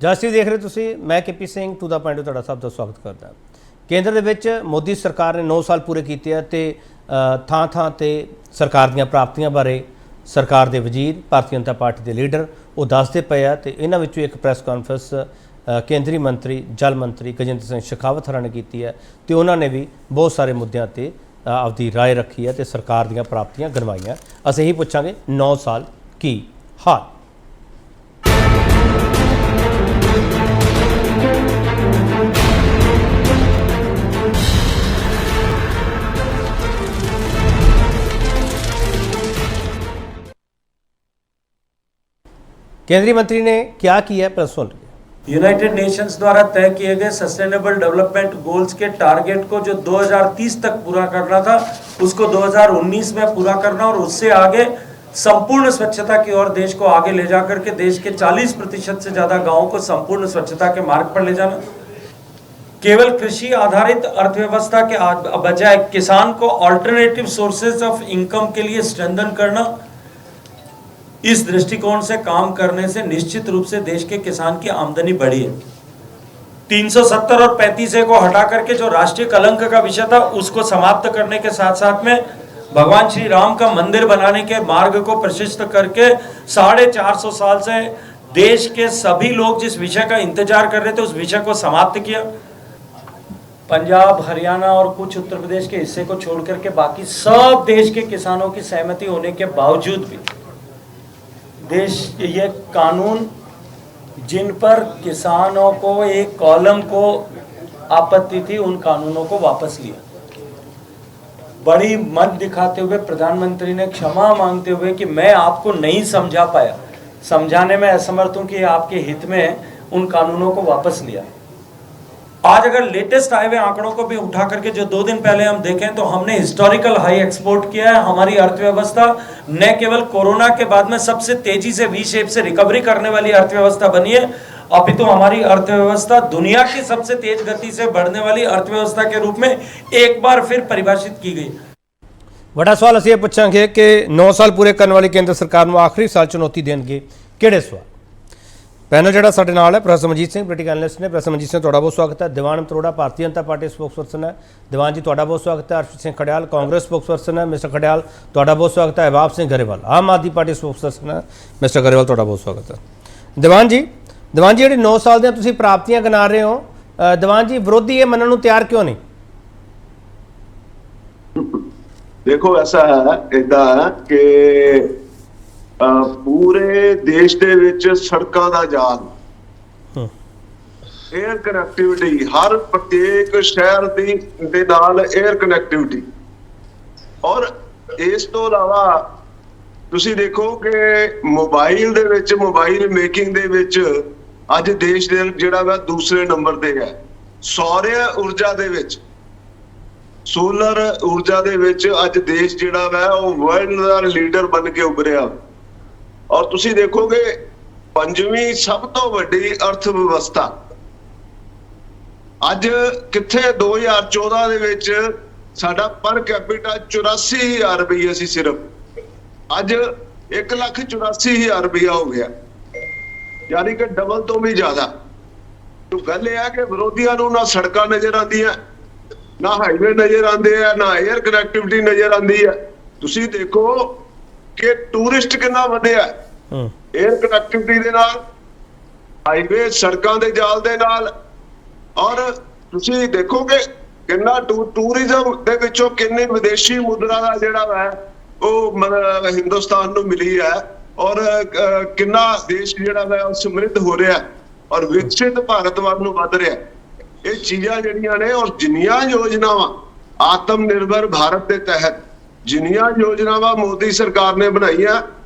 Justice ਦੇਖ ਰਹੇ ਤੁਸੀਂ, ਮੈਂ K P Singh to the point ਤੁਹਾਡਾ ਸਭ ਦਾ ਸਵਾਗਤ ਕਰਦਾ। ਕੇਂਦਰ ਦੇ ਵਿੱਚ ਮੋਦੀ ਸਰਕਾਰ ਨੇ 9 ਸਾਲ ਪੂਰੇ ਕੀਤੇ ਆ ਤੇ ਥਾਂ ਤੇ ਸਰਕਾਰ ਦੀਆਂ ਪ੍ਰਾਪਤੀਆਂ ਬਾਰੇ ਸਰਕਾਰ ਦੇ ਵਜ਼ੀਰ, ਭਾਰਤੀ ਜਨਤਾ ਪਾਰਟੀ ਦੇ ਲੀਡਰ ਉਹ ਦੱਸਦੇ ਪਏ ਆ ਤੇ ਇਹਨਾਂ ਵਿੱਚੋਂ ਇੱਕ ਪ੍ਰੈਸ ਕਾਨਫਰੰਸ ਕੇਂਦਰੀ ਮੰਤਰੀ ਜਲ ਮੰਤਰੀ ਗਜੇਂਦਰ ਸਿੰਘ शेखावत ਹੋਰਾਂ ਨੇ ਕੀਤੀ ਹੈ ਤੇ ਉਹਨਾਂ ਨੇ ਵੀ ਬਹੁਤ ਸਾਰੇ ਮੁੱਦਿਆਂ ਤੇ ਆਪਦੀ ਰਾਏ ਰੱਖੀ ਹੈ ਤੇ ਸਰਕਾਰ ਦੀਆਂ ਪ੍ਰਾਪਤੀਆਂ ਗਿਣਵਾਈਆਂ। ਅਸੀਂ ਇਹੀ ਪੁੱਛਾਂਗੇ 9 ਸਾਲ ਕੀ ਹਾਲ। केंद्रीय मंत्री ने क्या किया है, प्लस सुन। यूनाइटेड नेशंस द्वारा तय किए गए सस्टेनेबल डेवलपमेंट गोल्स के टारगेट को जो 2030 तक पूरा करना था उसको 2019 में पूरा करना और उससे आगे संपूर्ण स्वच्छता की ओर देश को आगे ले जाकर के देश के 40% से ज्यादा गांवों को संपूर्ण स्वच्छता के मार्ग पर ले जाना। केवल कृषि आधारित अर्थव्यवस्था के बजाय किसान को ऑल्टरनेटिव सोर्सेज ऑफ इनकम के लिए स्ट्रेंथन करना। इस दृष्टिकोण से काम करने से निश्चित रूप से देश के किसान की आमदनी बढ़ी है। 370 और 35A को हटा करके जो राष्ट्रीय कलंक का विषय था उसको समाप्त करने के साथ साथ में भगवान श्री राम का मंदिर बनाने के मार्ग को प्रशस्त करके 450 साल से देश के सभी लोग जिस विषय का इंतजार कर रहे थे उस विषय को समाप्त किया। पंजाब, हरियाणा और कुछ उत्तर प्रदेश के हिस्से को छोड़ करके बाकी सब देश के किसानों की सहमति होने के बावजूद भी देश ये कानून जिन पर किसानों को एक कॉलम को आपत्ति थी उन कानूनों को वापस लिया। बड़ी मत दिखाते हुए प्रधानमंत्री ने क्षमा मांगते हुए कि मैं आपको नहीं समझा पाया, समझाने में असमर्थ हूं कि आपके हित में उन कानूनों को वापस लिया। आज अगर लेटेस्ट आए हुए आंकड़ों को भी उठा करके जो 2 दिन पहले हम देखें तो हमने हिस्टोरिकल हाई एक्सपोर्ट किया है। हमारी अर्थव्यवस्था न केवल कोरोना के बाद में सबसे तेजी से वी शेप से रिकवरी करने वाली अर्थव्यवस्था बनी है, अपितु हमारी अर्थव्यवस्था दुनिया की सबसे तेज गति से बढ़ने वाली अर्थव्यवस्था के रूप में एक बार फिर परिभाषित की गई। बड़ा सवाल असीं ये पुछांगे कि 9 साल पूरे करने वाली केंद्र सरकार नूं आखिरी साल चुनौती देणगे किहड़े सवाल। पैनल ਜਿਹੜਾ ਸਾਡੇ ਨਾਲ है professor Manjeet Singh political analyst ने। प्रोफेसर मनजीत सिंह ਤੁਹਾਡਾ बहुत स्वागत है। दीवान मतरोड़ा भारतीय जनता पार्टी स्पोक्सपर्सन है। दीवान जी ਤੁਹਾਡਾ बहुत स्वागत है। अर्शद सिंह खड़ियाल कांग्रेस स्पोक्सपर्सन है। मिस्टर खड़ियाल ਤੁਹਾਡਾ बहुत स्वागत है। अहबाब सिंह गरेवाल आम आदमी पार्टी स्पोक्सपर्सन है। मिस्टर गरेवाल ਤੁਹਾਡਾ बहुत स्वागत है। दीवान जी ਜਿਹੜੀ 9 साल ਦੀਆਂ ਤੁਸੀਂ ਪ੍ਰਾਪਤੀਆਂ ਗਿਣਾ ਰਹੇ ਹੋ, दीवान जी विरोधी ये ਮੰਨਣ ਨੂੰ ਤਿਆਰ क्यों नहीं? देखो ऐसा है इदा कि पूरे देश दे विच सड़कों का जाल, एयर कनैक्टिविटी, हर प्रत्येक शहर दे नाल एयर कनैक्टिविटी, और इस तो इलावा तुसी देखो कि mobile they which, mobile making they विच अज देश दे जिहड़ा वा दूसरे नंबर ते है। सौर ऊर्जा दे विच, सोलर ऊर्जा दे विच अज देश जिहड़ा वा ओह वर्ल्ड दा लीडर बन के उभरिया। और तुसी देखोगे 5वीं सब तो वड्डी अर्थव्यवस्था अज किथे 2014 दे विच साडा पर कैपिटा 84,000 रुपया सी सिर्फ, अज 1,84,000 रुपया हो गया, यानी कि डबल तो भी ज्यादा। तो गल यह है कि विरोधियों नूं ना सड़कां नजर आंदियां, ना हाईवे नजर आंदे है, ना एयर कनैक्टिविटी नजर आंदी है। तुसी देखो कि टूरिस्ट कितना वधिया एयर कनैक्टिविटी दे नाल, हाईवे सड़कां दे जाल दे नाल। और तुसी देखोगे कितना टूरिज्म दे विचों किन्नी विदेशी मुद्रा दा जिहड़ा है वो हिंदुस्तान नूं मिली है, और कितना देश जिहड़ा है समृद्ध हो रहा है और विकसित भारत वाल नूं वध रहा है। ये चीज़ां जिहड़ियां ने और जिन्नियां योजनावां आत्मनिर्भर भारत के तहत जिन्नियां योजनावां मोदी सरकार ने बनाई है,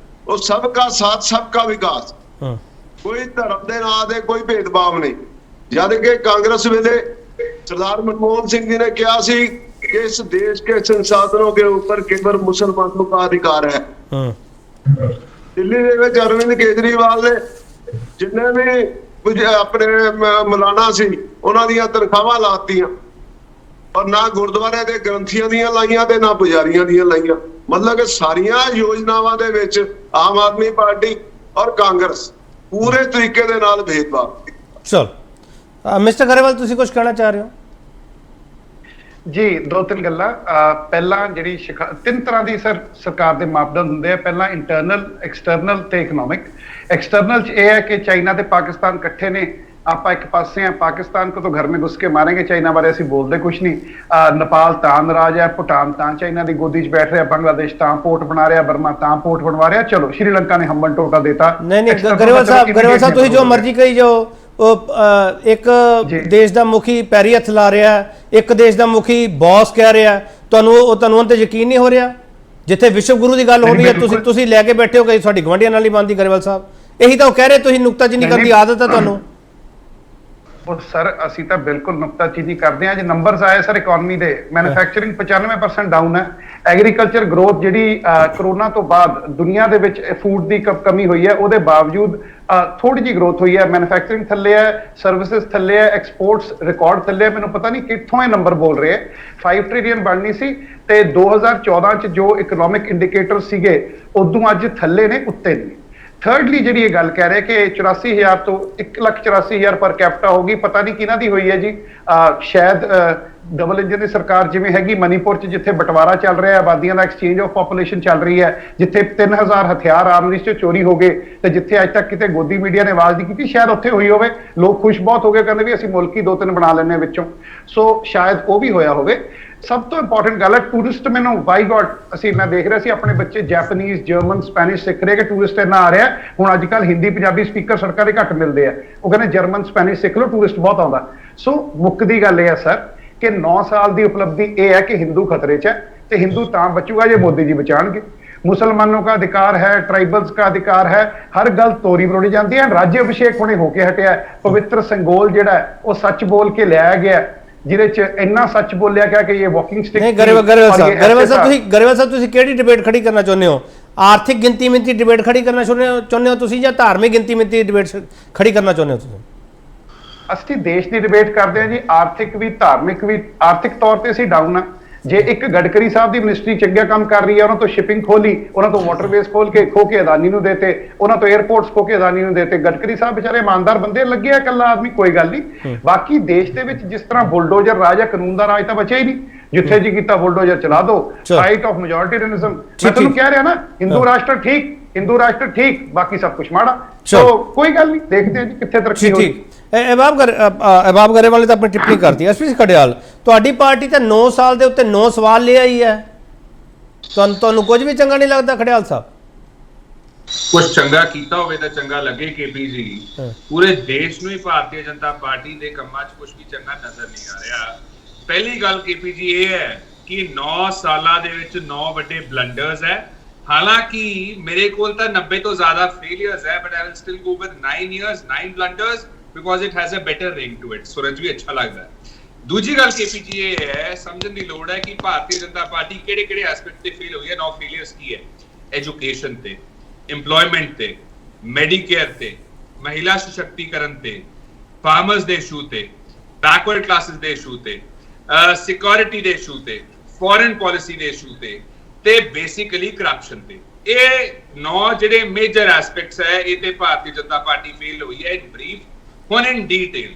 वो सबका साथ सबका विकास, कोई धर्म के नाम से कोई भेदभाव नहीं। जद कि कांग्रेस वेले सरदार मनमोहन सिंह जी ने कहा सी कि इस देश के संसाधनों के ऊपर केवल मुसलमानों का अधिकार है। दिल्ली दे विच अरविंद केजरीवाल ने जिन्ने भी कुछ अपने मौलाना सी उन्हां दीयां तनख्वाहां लातियां, और ना गुरुद्वारे दे ग्रंथियां दियां लाइयां ते ना पुजारियां दियां लाइयां। मतलब कि सारियां योजनावां दे विच आम आदमी पार्टी और कांग्रेस पूरे तरीके दे नाल भेदभाव। ਚਲੋ ਮਿਸਟਰ ਗਰੇਵਾਲ ਤੁਸੀਂ ਕੁਝ ਕਹਿਣਾ ਚਾਹ ਰਹੇ ਹੋ? ਜੀ ਦੋ ਤਿੰਨ ਗੱਲਾਂ। ਪਹਿਲਾਂ ਜਿਹੜੀ ਤਿੰਨ ਤਰ੍ਹਾਂ ਦੀ ਸਰਕਾਰ ਦੇ ਮਾਪਦੰਡ ਹੁੰਦੇ ਆ। ਪਹਿਲਾਂ ਇੰਟਰਨਲ, ਐਕਸਟਰਨਲ ਤੇ ਇਕਨੋਮਿਕ। ਐਕਸਟਰਨਲ ਚ ਇਹ ਹੈ ਕਿ ਚਾਈਨਾ ਤੇ ਪਾਕਿਸਤਾਨ ਇਕੱਠੇ ਨੇ, ਆਪਾਂ ਇੱਕ ਪਾਸੇ ਆ, ਪਾਕਿਸਤਾਨ ਕੋ ਤਾਂ ਘਰ में घुस के मारेंगे। ਚਾਈਨਾ ਬਾਰੇ ਅਸੀਂ ਬੋਲਦੇ ਕੁਛ ਨਹੀਂ। ਨੇਪਾਲ ਤਾਂ ਨਾਰਾਜ਼ ਹੈ, ਭੂਟਾਨ ਤਾਂ ਚਾਈਨਾ ਦੀ ਗੋਦੀ 'ਚ ਬੈਠ ਰਿਹਾ, ਬੰਗਲਾਦੇਸ਼ ਤਾਂ ਪੋਰਟ ਬਣਾ ਰਿਹਾ, ਬਰਮਾ ਤਾਂ ਪੋਰਟ ਬਣਵਾ ਰਿਹਾ। ਚਲੋ ਸ਼੍ਰੀਲੰਕਾ ਨੇ ਹੰਬਨ ਟੋਟਾ ਦੇਤਾ। ਨਹੀਂ ਗਰੇਵਾਲ ਸਾਹਿਬ ਤੁਸੀਂ ਜੋ ਮਰਜ਼ੀ ਕਹੀ ਜਾਓ, ਉਹ ਇੱਕ ਦੇਸ਼ ਦਾ ਮੁਖੀ ਪੈਰੀ ਹੱਥ ਲਾ ਰਿਹਾ, ਇੱਕ ਦੇਸ਼ ਦਾ ਮੁਖੀ ਬੌਸ ਕਹਿ ਰਿਹਾ, ਤੁਹਾਨੂੰ ਉਹਨਾਂ ਤੇ ਯਕੀਨ ਨਹੀਂ ਹੋ ਰਿਹਾ? ਜਿੱਥੇ ਵਿਸ਼ਵ ਗੁਰੂ ਦੀ ਗੱਲ ਹੋ ਰਹੀ ਹੈ ਤੁਸੀਂ ਲੈ ਕੇ ਬੈਠੇ ਹੋ ਕਿ ਤੁਹਾਡੀ ਗਵਾਂਢੀਆਂ ਨਾਲ ਹੀ ਬਣਦੀ। ਗਰੇਵਾਲ ਸਾਹਿਬ ਇਹੀ ਤਾਂ ਉਹ ਕਹਿ ਰਹੇ, ਤੁਸੀਂ ਨੁਕਤਾਚੀਨੀ ਕਰਨ ਦੀ ਆਦਤ ਹੈ ਤੁਹਾਨੂੰ। और सर ਅਸੀਂ ਤਾਂ ਬਿਲਕੁਲ ਨੁਕਤਾਚੀਨੀ ਕਰਦੇ ਹਾਂ। ਜੇ ਨੰਬਰਸ ਆਏ ਸਰ ਇਕਨੋਮੀ ਦੇ, ਮੈਨੂਫੈਕਚਰਿੰਗ 95% ਡਾਊਨ ਹੈ। ਐਗਰੀਕਲਚਰ ਗਰੋਥ ਜਿਹੜੀ ਕਰੋਨਾ ਤੋਂ ਬਾਅਦ ਦੁਨੀਆ ਦੇ ਵਿੱਚ ਫੂਡ ਦੀ ਕਮੀ ਹੋਈ ਹੈ, ਉਹਦੇ ਬਾਵਜੂਦ ਥੋੜੀ ਜਿਹੀ ਗਰੋਥ ਹੋਈ ਹੈ। ਮੈਨੂਫੈਕਚਰਿੰਗ ਥੱਲੇ ਹੈ, ਸਰਵਿਸਿਜ਼ ਥੱਲੇ ਹੈ, ਐਕਸਪੋਰਟਸ ਰਿਕਾਰਡ ਥੱਲੇ ਹੈ। ਮੈਨੂੰ ਪਤਾ ਨਹੀਂ ਕਿੱਥੋਂ ਇਹ ਨੰਬਰ ਬੋਲ ਰਹੇ ਹੈ। 5 ਟ੍ਰਿਲੀਅਨ ਬਣਨੀ ਸੀ ਤੇ 2014 ਚ ਜੋ ਇਕਨੋਮਿਕ ਇੰਡੀਕੇਟਰ ਸੀਗੇ ਉਦੋਂ ਅੱਜ ਥੱਲੇ ਨੇ, ਉੱਤੇ ਨਹੀਂ। ਥਰਡਲੀ ਜਿਹੜੀ ਇਹ ਗੱਲ ਕਹਿ ਰਹੇ ਕਿ 84,000 ਤੋਂ 1,84,000 ਪਰ ਕੈਪਟਾ ਹੋਗੀ, ਪਤਾ ਨਹੀਂ ਕਿਹਨਾਂ ਦੀ ਹੋਈ ਹੈ ਜੀ। ਸ਼ਾਇਦ ਡਬਲ ਇੰਜਨ ਦੀ ਸਰਕਾਰ ਜਿਵੇਂ ਹੈਗੀ ਮਨੀਪੁਰ 'ਚ, ਜਿੱਥੇ ਬਟਵਾਰਾ ਚੱਲ ਰਿਹਾ, ਆਬਾਦੀਆਂ ਦਾ ਐਕਸਚੇਂਜ ਆਫ ਪੋਪੂਲੇਸ਼ਨ ਚੱਲ ਰਹੀ ਹੈ, ਜਿੱਥੇ 3000 ਹਥਿਆਰ ਆਰਮਜ਼ 'ਚ ਚੋਰੀ ਹੋ ਗਏ ਤੇ ਜਿੱਥੇ ਅੱਜ ਤੱਕ ਕਿਤੇ ਗੋਦੀ ਮੀਡੀਆ ਨੇ ਆਵਾਜ਼ ਨਹੀਂ ਕੀਤੀ, ਸ਼ਾਇਦ ਉੱਥੇ ਹੋਈ ਹੋਵੇ। ਲੋਕ ਖੁਸ਼ ਬਹੁਤ ਹੋ ਗਏ, ਕਹਿੰਦੇ ਵੀ ਅਸੀਂ ਮੁਲਕ ਹੀ 2-3 ਬਣਾ ਲੈਂਦੇ ਵਿੱਚੋਂ। ਸੋ ਸ਼ਾਇਦ ਉਹ ਵੀ ਹੋਇਆ ਹੋਵੇ। ਸਭ ਤੋਂ ਇੰਪੋਰਟੈਂਟ ਗੱਲ ਹੈ ਟੂਰਿਸਟ। ਮੈਨੂੰ ਬਾਈ ਗॉड ਮੈਂ ਦੇਖ ਰਿਹਾ ਸੀ ਆਪਣੇ ਬੱਚੇ ਜੈਪਨੀਜ਼, ਜਰਮਨ, ਸਪੈਨਿਸ਼ ਸਿੱਖ ਰਹੇ ਕਿ ਟੂਰਿਸਟ ਇੰਨਾ ਆ ਰਿਹਾ। ਹੁਣ ਅੱਜ ਕੱਲ੍ਹ ਹਿੰਦੀ ਪੰਜਾਬੀ ਸਪੀਕਰ ਸੜਕਾਂ 'ਤੇ ਘੱਟ ਮਿਲਦੇ ਆ, ਉਹ ਕਹਿੰਦੇ ਜਰਮਨ ਸਪੈਨਿਸ਼ ਸਿੱਖ ਲਓ, ਟੂਰਿਸਟ ਬਹੁਤ ਆਉਂਦਾ। ਸੋ ਮੁੱਕਦੀ ਗੱਲ ਇਹ ਹੈ ਸਰ ਕਿ 9 ਸਾਲ ਦੀ ਉਪਲਬਧੀ ਇਹ ਹੈ ਕਿ ਹਿੰਦੂ ਖਤਰੇ 'ਚ ਹੈ ਤੇ ਹਿੰਦੂ ਤਾਂ ਬਚੂਗਾ ਜੇ ਮੋਦੀ ਜੀ ਬਚਾਣਗੇ। मुसलमानों का अधिकार है, ट्राइबल्स का अधिकार है, हर गल तोरी मरोड़ी जाती है। राज्य अभिषेक होने होके हटिया, पवित्र संगोल जिहड़ा वो सच बोल के लिया गया, ਜਿਹਦੇ ਚ ਇੰਨਾ ਸੱਚ ਬੋਲਿਆ ਗਿਆ ਕਿ ਇਹ ਵਾਕਿੰਗ ਸਟਿਕ। ਨਹੀਂ ਗਰੇਵਾਲ ਸਾਹਿਬ ਤੁਸੀਂ ਕਿਹੜੀ ਡਿਬੇਟ ਖੜੀ ਕਰਨਾ ਚਾਹੁੰਦੇ ਹੋ? ਆਰਥਿਕ ਗਿਣਤੀ ਮਿੰਤੀ ਡਿਬੇਟ ਖੜੀ ਕਰਨਾ ਚਾਹੁੰਦੇ ਹੋ ਤੁਸੀਂ, ਜਾਂ ਧਾਰਮਿਕ ਗਿਣਤੀ ਮਿੰਤੀ ਡਿਬੇਟ ਖੜੀ ਕਰਨਾ ਚਾਹੁੰਦੇ ਹੋ ਤੁਸੀਂ? ਅਸੀਂ ਦੇਸ਼ ਦੀ ਡਿਬੇਟ ਕਰਦੇ ਹਾਂ ਜੀ, ਆਰਥਿਕ ਵੀ ਧਾਰਮਿਕ ਵੀ। ਆਰਥਿਕ ਤੌਰ ਤੇ ਅਸੀਂ ਡਾਊਨ ਆ। ਜੇ ਇੱਕ ਗਡਕਰੀ ਸਾਹਿਬ ਦੀ ਮਿਨਿਸਟਰੀ ਚੰਗਾ ਕੰਮ ਕਰ ਰਹੀ ਹੈ, ਉਹਨਾਂ ਤੋਂ ਸ਼ਿਪਿੰਗ ਖੋਲੀ, ਉਹਨਾਂ ਤੋਂ ਵਾਟਰਵੇਜ਼ ਖੋਲ ਕੇ ਖੋ ਕੇ ਅਦਾਨੀ ਨੂੰ ਦੇਤੇ, ਉਹਨਾਂ ਤੋਂ 에ਅਰਪੋਰਟਸ ਖੋ ਕੇ ਅਦਾਨੀ ਨੂੰ ਦੇਤੇ। ਗਡਕਰੀ ਸਾਹਿਬ ਵਿਚਾਰੇ ਇਮਾਨਦਾਰ ਬੰਦੇ, ਲੱਗੇ ਆ ਇਕੱਲਾ ਆਦਮੀ, ਕੋਈ ਗੱਲ ਨਹੀਂ। ਬਾਕੀ ਦੇਸ਼ ਦੇ ਵਿੱਚ ਜਿਸ ਤਰ੍ਹਾਂ ਬੁਲਡੋਜ਼ਰ ਰਾਜ ਹੈ, ਕਾਨੂੰਨ ਦਾ ਰਾਜ ਤਾਂ ਬਚਿਆ ਹੀ ਨਹੀਂ। ਜਿੱਥੇ ਜੀ ਕੀਤਾ ਬੁਲਡੋਜ਼ਰ ਚਲਾ ਦੋ। Right of majoritarianism. ਮੈਂ ਤੁਹਾਨੂੰ ਕਹਿ ਰਿਹਾ ਨਾ, ਹਿੰਦੂ ਰਾਸ਼ਟਰ ਠੀਕ, ਹਿੰਦੂ ਰਾਸ਼ਟਰ ਠੀਕ, ਬਾਕੀ ਸਭ ਕੁਝ ਮਾੜਾ। ਸੋ ਕੋਈ ਗੱਲ ਨਹੀਂ, ਦੇਖਦੇ ਹਾਂ ਜੀ ਕਿੱਥੇ ਤਰੱਕੀ ਹੋਈ। ਅਹਿਬਾਬ ਗਰੇਵਾਲ ਨੇ ਤਾਂ ਆਪਣੀ ਟਿੱਪਣੀ ਕਰਤੀ। ਐਸਪੀ ਖੜਿਆਲ, ਤੁਹਾਡੀ ਪਾਰਟੀ ਤਾਂ 9 ਸਾਲ ਦੇ ਉੱਤੇ 9 ਸਵਾਲ ਲਿਆ ਹੀ ਹੈ, ਤੁਹਾਨੂੰ ਕੁਝ ਵੀ ਚੰਗਾ ਨਹੀਂ ਲੱਗਦਾ ਖੜਿਆਲ ਸਾਹਿਬ? ਕੁਝ ਚੰਗਾ ਕੀਤਾ ਹੋਵੇ ਤਾਂ ਚੰਗਾ ਲੱਗੇ। ਕੇਪੀ ਜੀ, ਪੂਰੇ ਦੇਸ਼ ਨੂੰ ਹੀ ਭਾਰਤੀ ਜਨਤਾ ਪਾਰਟੀ ਦੇ ਕੰਮਾਂ 'ਚ ਕੁਝ ਵੀ ਚੰਗਾ ਨਜ਼ਰ ਨਹੀਂ ਆ ਰਿਹਾ। ਪਹਿਲੀ ਗੱਲ ਕੇਪੀ ਜੀ ਇਹ ਹੈ ਕਿ 9 ਸਾਲਾਂ ਦੇ ਵਿੱਚ 9 ਵੱਡੇ ਬਲੰਡਰਸ ਹੈ। ਹਾਲਾਂਕਿ ਮੇਰੇ ਕੋਲ ਤਾਂ 90 ਤੋਂ ਜ਼ਿਆਦਾ ਫੇਲਿਅਰਸ ਹੈ, but I will still go with 9 years 9 blunders because it has a better ring to it। ਸੁਰਜ ਵੀ ਅੱਛਾ ਲੱਗਦਾ ਹੈ। ਦੂਜੀ ਗੱਲ ਕੇਪੀ ਜੀ ਇਹ ਹੈ, ਸਮਝਣ ਦੀ ਲੋੜ ਹੈ ਕਿ ਭਾਰਤੀ ਜਨਤਾ ਪਾਰਟੀ ਕਿਹੜੇ ਐਸਪੈਕਟ ਤੇ ਫੇਲ ਹੋਈ ਹੈ। 9 ਫੇਲਿਅਰਸ ਕੀ ਹੈ? ਐਜੂਕੇਸ਼ਨ ਤੇ, ਇੰਪਲੋਇਮੈਂਟ ਤੇ, ਮੈਡੀਕੇਅਰ ਤੇ, ਮਹਿਲਾ ਸਸ਼ਕਤੀਕਰਨ ਤੇ, ਫਾਰਮਰਸ ਦੇ ਇਸ਼ੂ ਤੇ, ਬੈਕਵਰਡ ਕਲਾਸਿਸ ਦੇ ਇਸ਼ੂ ਤੇ, ਸਿਕਿਉਰਿਟੀ ਦੇ ਇਸ਼ੂ ਤੇ, ਫੋਰਨ ਪਾਲਿਸੀ ਦੇ ਇਸ਼ੂ ਤੇ ਬੇਸਿਕਲੀ ਕਰਪਸ਼ਨ ਤੇ। ਇਹ 9 ਜਿਹੜੇ ਮੇਜਰ ਐਸਪੈਕਟਸ ਹੈ, ਇਹ ਤੇ ਭਾਰਤੀ ਜਨਤਾ ਪਾਰਟੀ ਫੇਲ ਹੋਈ ਹੈ। ਇਨ ਬਰੀਫ, ਹੁਣ ਇਨ ਡੀਟੇਲ,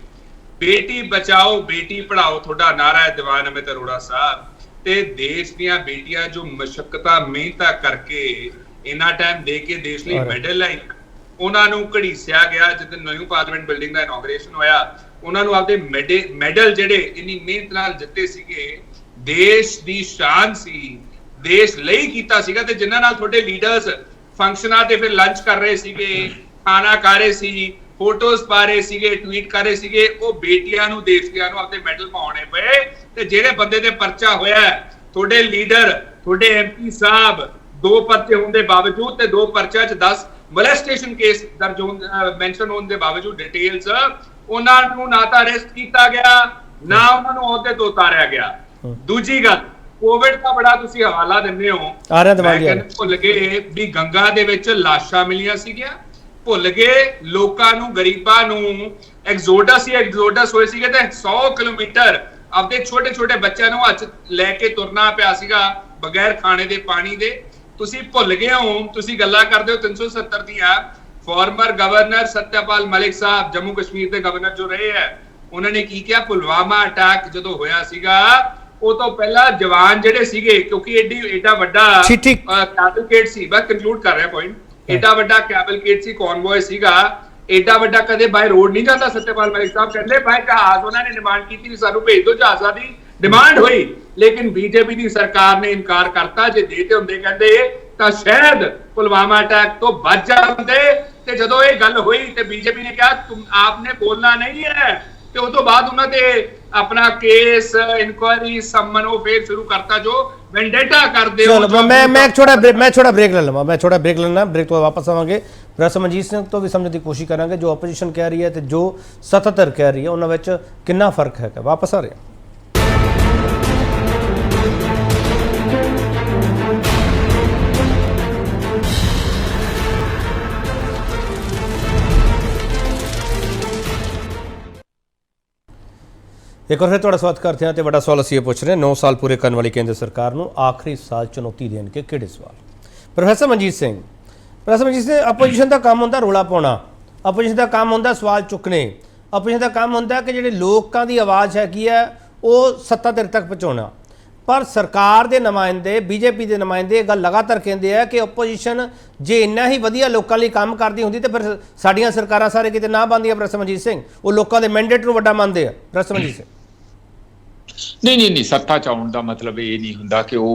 ਬੇਟੀ ਬਚਾਓ ਬੇਟੀ ਪੜਾਓ ਤੁਹਾਡਾ ਨਾਰਾ ਹੈ ਦੀਵਾਨ ਅਮਿਤ ਅਰੋੜਾ ਸਾਹਿਬ, ਤੇ ਦੇਸ਼ ਦੀਆਂ ਬੇਟੀਆਂ ਜੋ ਮਸ਼ੱਕਤਾਂ ਮਿਹਨਤਾਂ ਕਰਕੇ ਇੰਨਾ ਟਾਈਮ ਦੇ ਕੇ ਦੇਸ਼ ਲਈ ਮੈਡਲ ਲੈ, ਉਹਨਾਂ ਨੂੰ ਘੜੀਸਿਆ ਗਿਆ। ਜਦੋਂ ਨਿਊ ਪਾਰਲੀਮੈਂਟ ਬਿਲਡਿੰਗ ਦਾ ਇਨੋਗ੍ਰੇਸ਼ਨ ਹੋਇਆ, ਉਹਨਾਂ ਨੂੰ ਆਪਦੇ ਮੈਡਲ ਜਿਹੜੇ ਇੰਨੀ ਮਿਹਨਤ ਨਾਲ ਜਿੱਤੇ ਸੀਗੇ, ਦੇਸ਼ ਦੀ ਸ਼ਾਨ ਸੀ, ਦੇਸ਼ ਲਈ ਕੀਤਾ ਸੀਗਾ, ਤੇ ਜਿਨ੍ਹਾਂ ਨਾਲ ਤੁਹਾਡੇ ਲੀਡਰਸ ਫੰਕਸ਼ਨਾਂ ਤੇ ਫਿਰ ਲੰਚ ਕਰ ਰਹੇ ਸੀਗੇ, ਖਾਣਾ ਖਾ ਰਹੇ ਸੀ, ਫੋਟੋਜ਼ ਪਾ ਰਹੇ ਸੀਗੇ, ਟਵੀਟ ਕਰ ਰਹੇ ਸੀਗੇ, ਉਹ ਬੇਟੀਆਂ ਨੂੰ, ਦੇਸ਼ੀਆਂ ਨੂੰ ਆਪਣੇ ਮੈਡਲ ਪਾਉਣੇ ਪਏ। ਤੇ ਜਿਹੜੇ ਬੰਦੇ ਤੇ ਪਰਚਾ ਹੋਇਆ, ਤੁਹਾਡੇ ਲੀਡਰ, ਤੁਹਾਡੇ MP ਸਾਹਿਬ, 2 ਪਰਚੇ ਹੋਣ ਦੇ ਬਾਵਜੂਦ ਤੇ 2 ਪਰਚਿਆਂ 'ਚ 10 ਮੋਲੈਸਟੇਸ਼ਨ ਕੇਸ ਦਰਜ ਮੈਂਸ਼ਨ ਹੋਣ ਦੇ ਬਾਵਜੂਦ ਡਿਟੇਲਸ, ਉਹਨਾਂ ਨੂੰ ਨਾ ਤਾਂ ਅਰੈਸਟ ਕੀਤਾ ਗਿਆ, ਨਾ ਉਹਨਾਂ ਨੂੰ ਅਹੁਦੇ ਤੋਂ ਉਤਾਰਿਆ ਗਿਆ। ਦੂਜੀ ਗੱਲ, ਕੋਵਿਡ ਦਾ ਬੜਾ ਤੁਸੀਂ ਹਵਾਲਾ ਦਿੰਦੇ ਹੋ, ਭੁੱਲ ਗਏ ਵੀ ਗੰਗਾ ਦੇ ਵਿੱਚ ਲਾਸ਼ਾਂ ਮਿਲੀਆਂ ਸੀਗੀਆਂ, ਭੁੱਲ ਗਏ ਲੋਕਾਂ ਨੂੰ, ਗਰੀਬਾਂ ਨੂੰ ਐਗਜ਼ੋਡਸ ਹੋਏ ਸੀਗੇ ਤੇ 100 ਕਿਲੋਮੀਟਰ ਆਪਦੇ ਛੋਟੇ ਛੋਟੇ ਬੱਚਿਆਂ ਨੂੰ ਹੱਥ ਲੈ ਕੇ ਤੁਰਨਾ ਪਿਆ ਸੀਗਾ ਬਗੈਰ ਖਾਣੇ ਦੇ, ਪਾਣੀ ਦੇ। ਤੁਸੀਂ ਭੁੱਲ ਗਏ ਹੋ, ਤੁਸੀਂ ਗੱਲਾਂ ਕਰਦੇ ਹੋ 370 ਦੀਆਂ। फॉर्मर गवर्नर सत्यपाल मलिक साहब जम्मू कश्मीर के गवर्नर जो रहे हैं, उन्होंने की किया, पुलवामा अटैक जो होया सीगा ਉਹ ਤੋਂ ਪਹਿਲਾਂ ਜਵਾਨ ਜਿਹੜੇ ਸੀਗੇ, ਕਿਉਂਕਿ ਐਡਾ ਵੱਡਾ ਕੈਬਲਕੇਟ ਸੀ, ਮੈਂ ਕੰਕਲੂਡ ਕਰ ਰਿਹਾ ਪੁਆਇੰਟ, ਐਡਾ ਵੱਡਾ ਕੈਬਲਕੇਟ ਸੀ, ਕਨਵੋਏ ਸੀਗਾ, ਐਡਾ ਵੱਡਾ ਕਦੇ ਬਾਈ ਰੋਡ ਨਹੀਂ ਜਾਂਦਾ। ਸਤਿਆਪਾਲ ਮਲਿਕ ਸਾਹਿਬ ਕਹਿੰਦੇ ਬਾਈ ਜਹਾਜ਼ ਉਹਨਾਂ ਨੇ ਡਿਮਾਂਡ ਕੀਤੀ ਵੀ ਸਾਨੂੰ ਭੇਜ ਦਿਓ, ਜਹਾਜ਼ਾਂ ਦੀ ਡਿਮਾਂਡ ਹੋਈ, ਲੇਕਿਨ ਬੀਜੇਪੀ ਦੀ ਸਰਕਾਰ ਨੇ ਇਨਕਾਰ ਕਰਤਾ। ਜੇ ਦੇਤੇ ਹੁੰਦੇ ਕਹਿੰਦੇ ਤਾਂ ਸ਼ਾਇਦ ਪੁਲਵਾਮਾ ਅਟੈਕ ਤੋਂ ਬਚ ਜਾਂਦੇ। ਤੇ ਜਦੋਂ ਇਹ ਗੱਲ ਹੋਈ ਤੇ ਬੀਜੇਪੀ ਨੇ ਕਿਹਾ ਤੁਮ ਆਪਨੇ ਬੋਲਣਾ ਨਹੀਂ ਹੈ, ਤੇ ਉਸ ਤੋਂ ਬਾਅਦ ਉਹਨਾਂ ਤੇ ਆਪਣਾ ਕੇਸ ਇਨਕੁਆਇਰੀ ਸਮਨ ਉਹ ਫੇਰ ਸ਼ੁਰੂ ਕਰਤਾ ਜੋ वेंडेटा कर दे। चलो मैं छोटा ब्रेक ले लवां, मैं छोटा ब्रेक लेना, ब्रेक तो वापस आवांगे। प्रोफेसर मनजीत सिंह तो भी समझने की कोशिश करांगे जो ओपोजिशन कह रही है ते जो सत्ताधर कह रही है उन्हां विच कितना फर्क है। वापस आ रहे हैं। एक बार फिर थोड़ा स्वागत करते हैं। तो बड़ा सवाल असीं पुछ रहे हैं 9 साल पूरे करने वाली केंद्र सरकार को आखिरी साल चुनौती देने के किहड़े सवाल। प्रोफेसर मनजीत सिंह अपोजिशन का काम होंदा रोला पाउणा, अपोजिशन का काम होंदा सवाल चुकने, अपोजिशन का काम होंदा कि जिहड़े लोकां दी आवाज़ हैगी है वो सत्ताधर तक पहुँचाउणा। पर सरकार के नुमाइंदे बीजेपी के नुमाइंदे गल लगातार कहते हैं कि अपोजिशन जे इन्ना ही वधिया लोकां लई काम करदी हुंदी तो फिर साडियां सरकारां सारे किते ना बनदियां। प्रोफेसर मनजीत सिंह वो लोकां दे मैंडेट नूं वड्डा मंनदे आ। प्रोफेसर मनजीत सिंह नहीं सत्ता च आउण दा मतलब ये नहीं हुंदा कि वो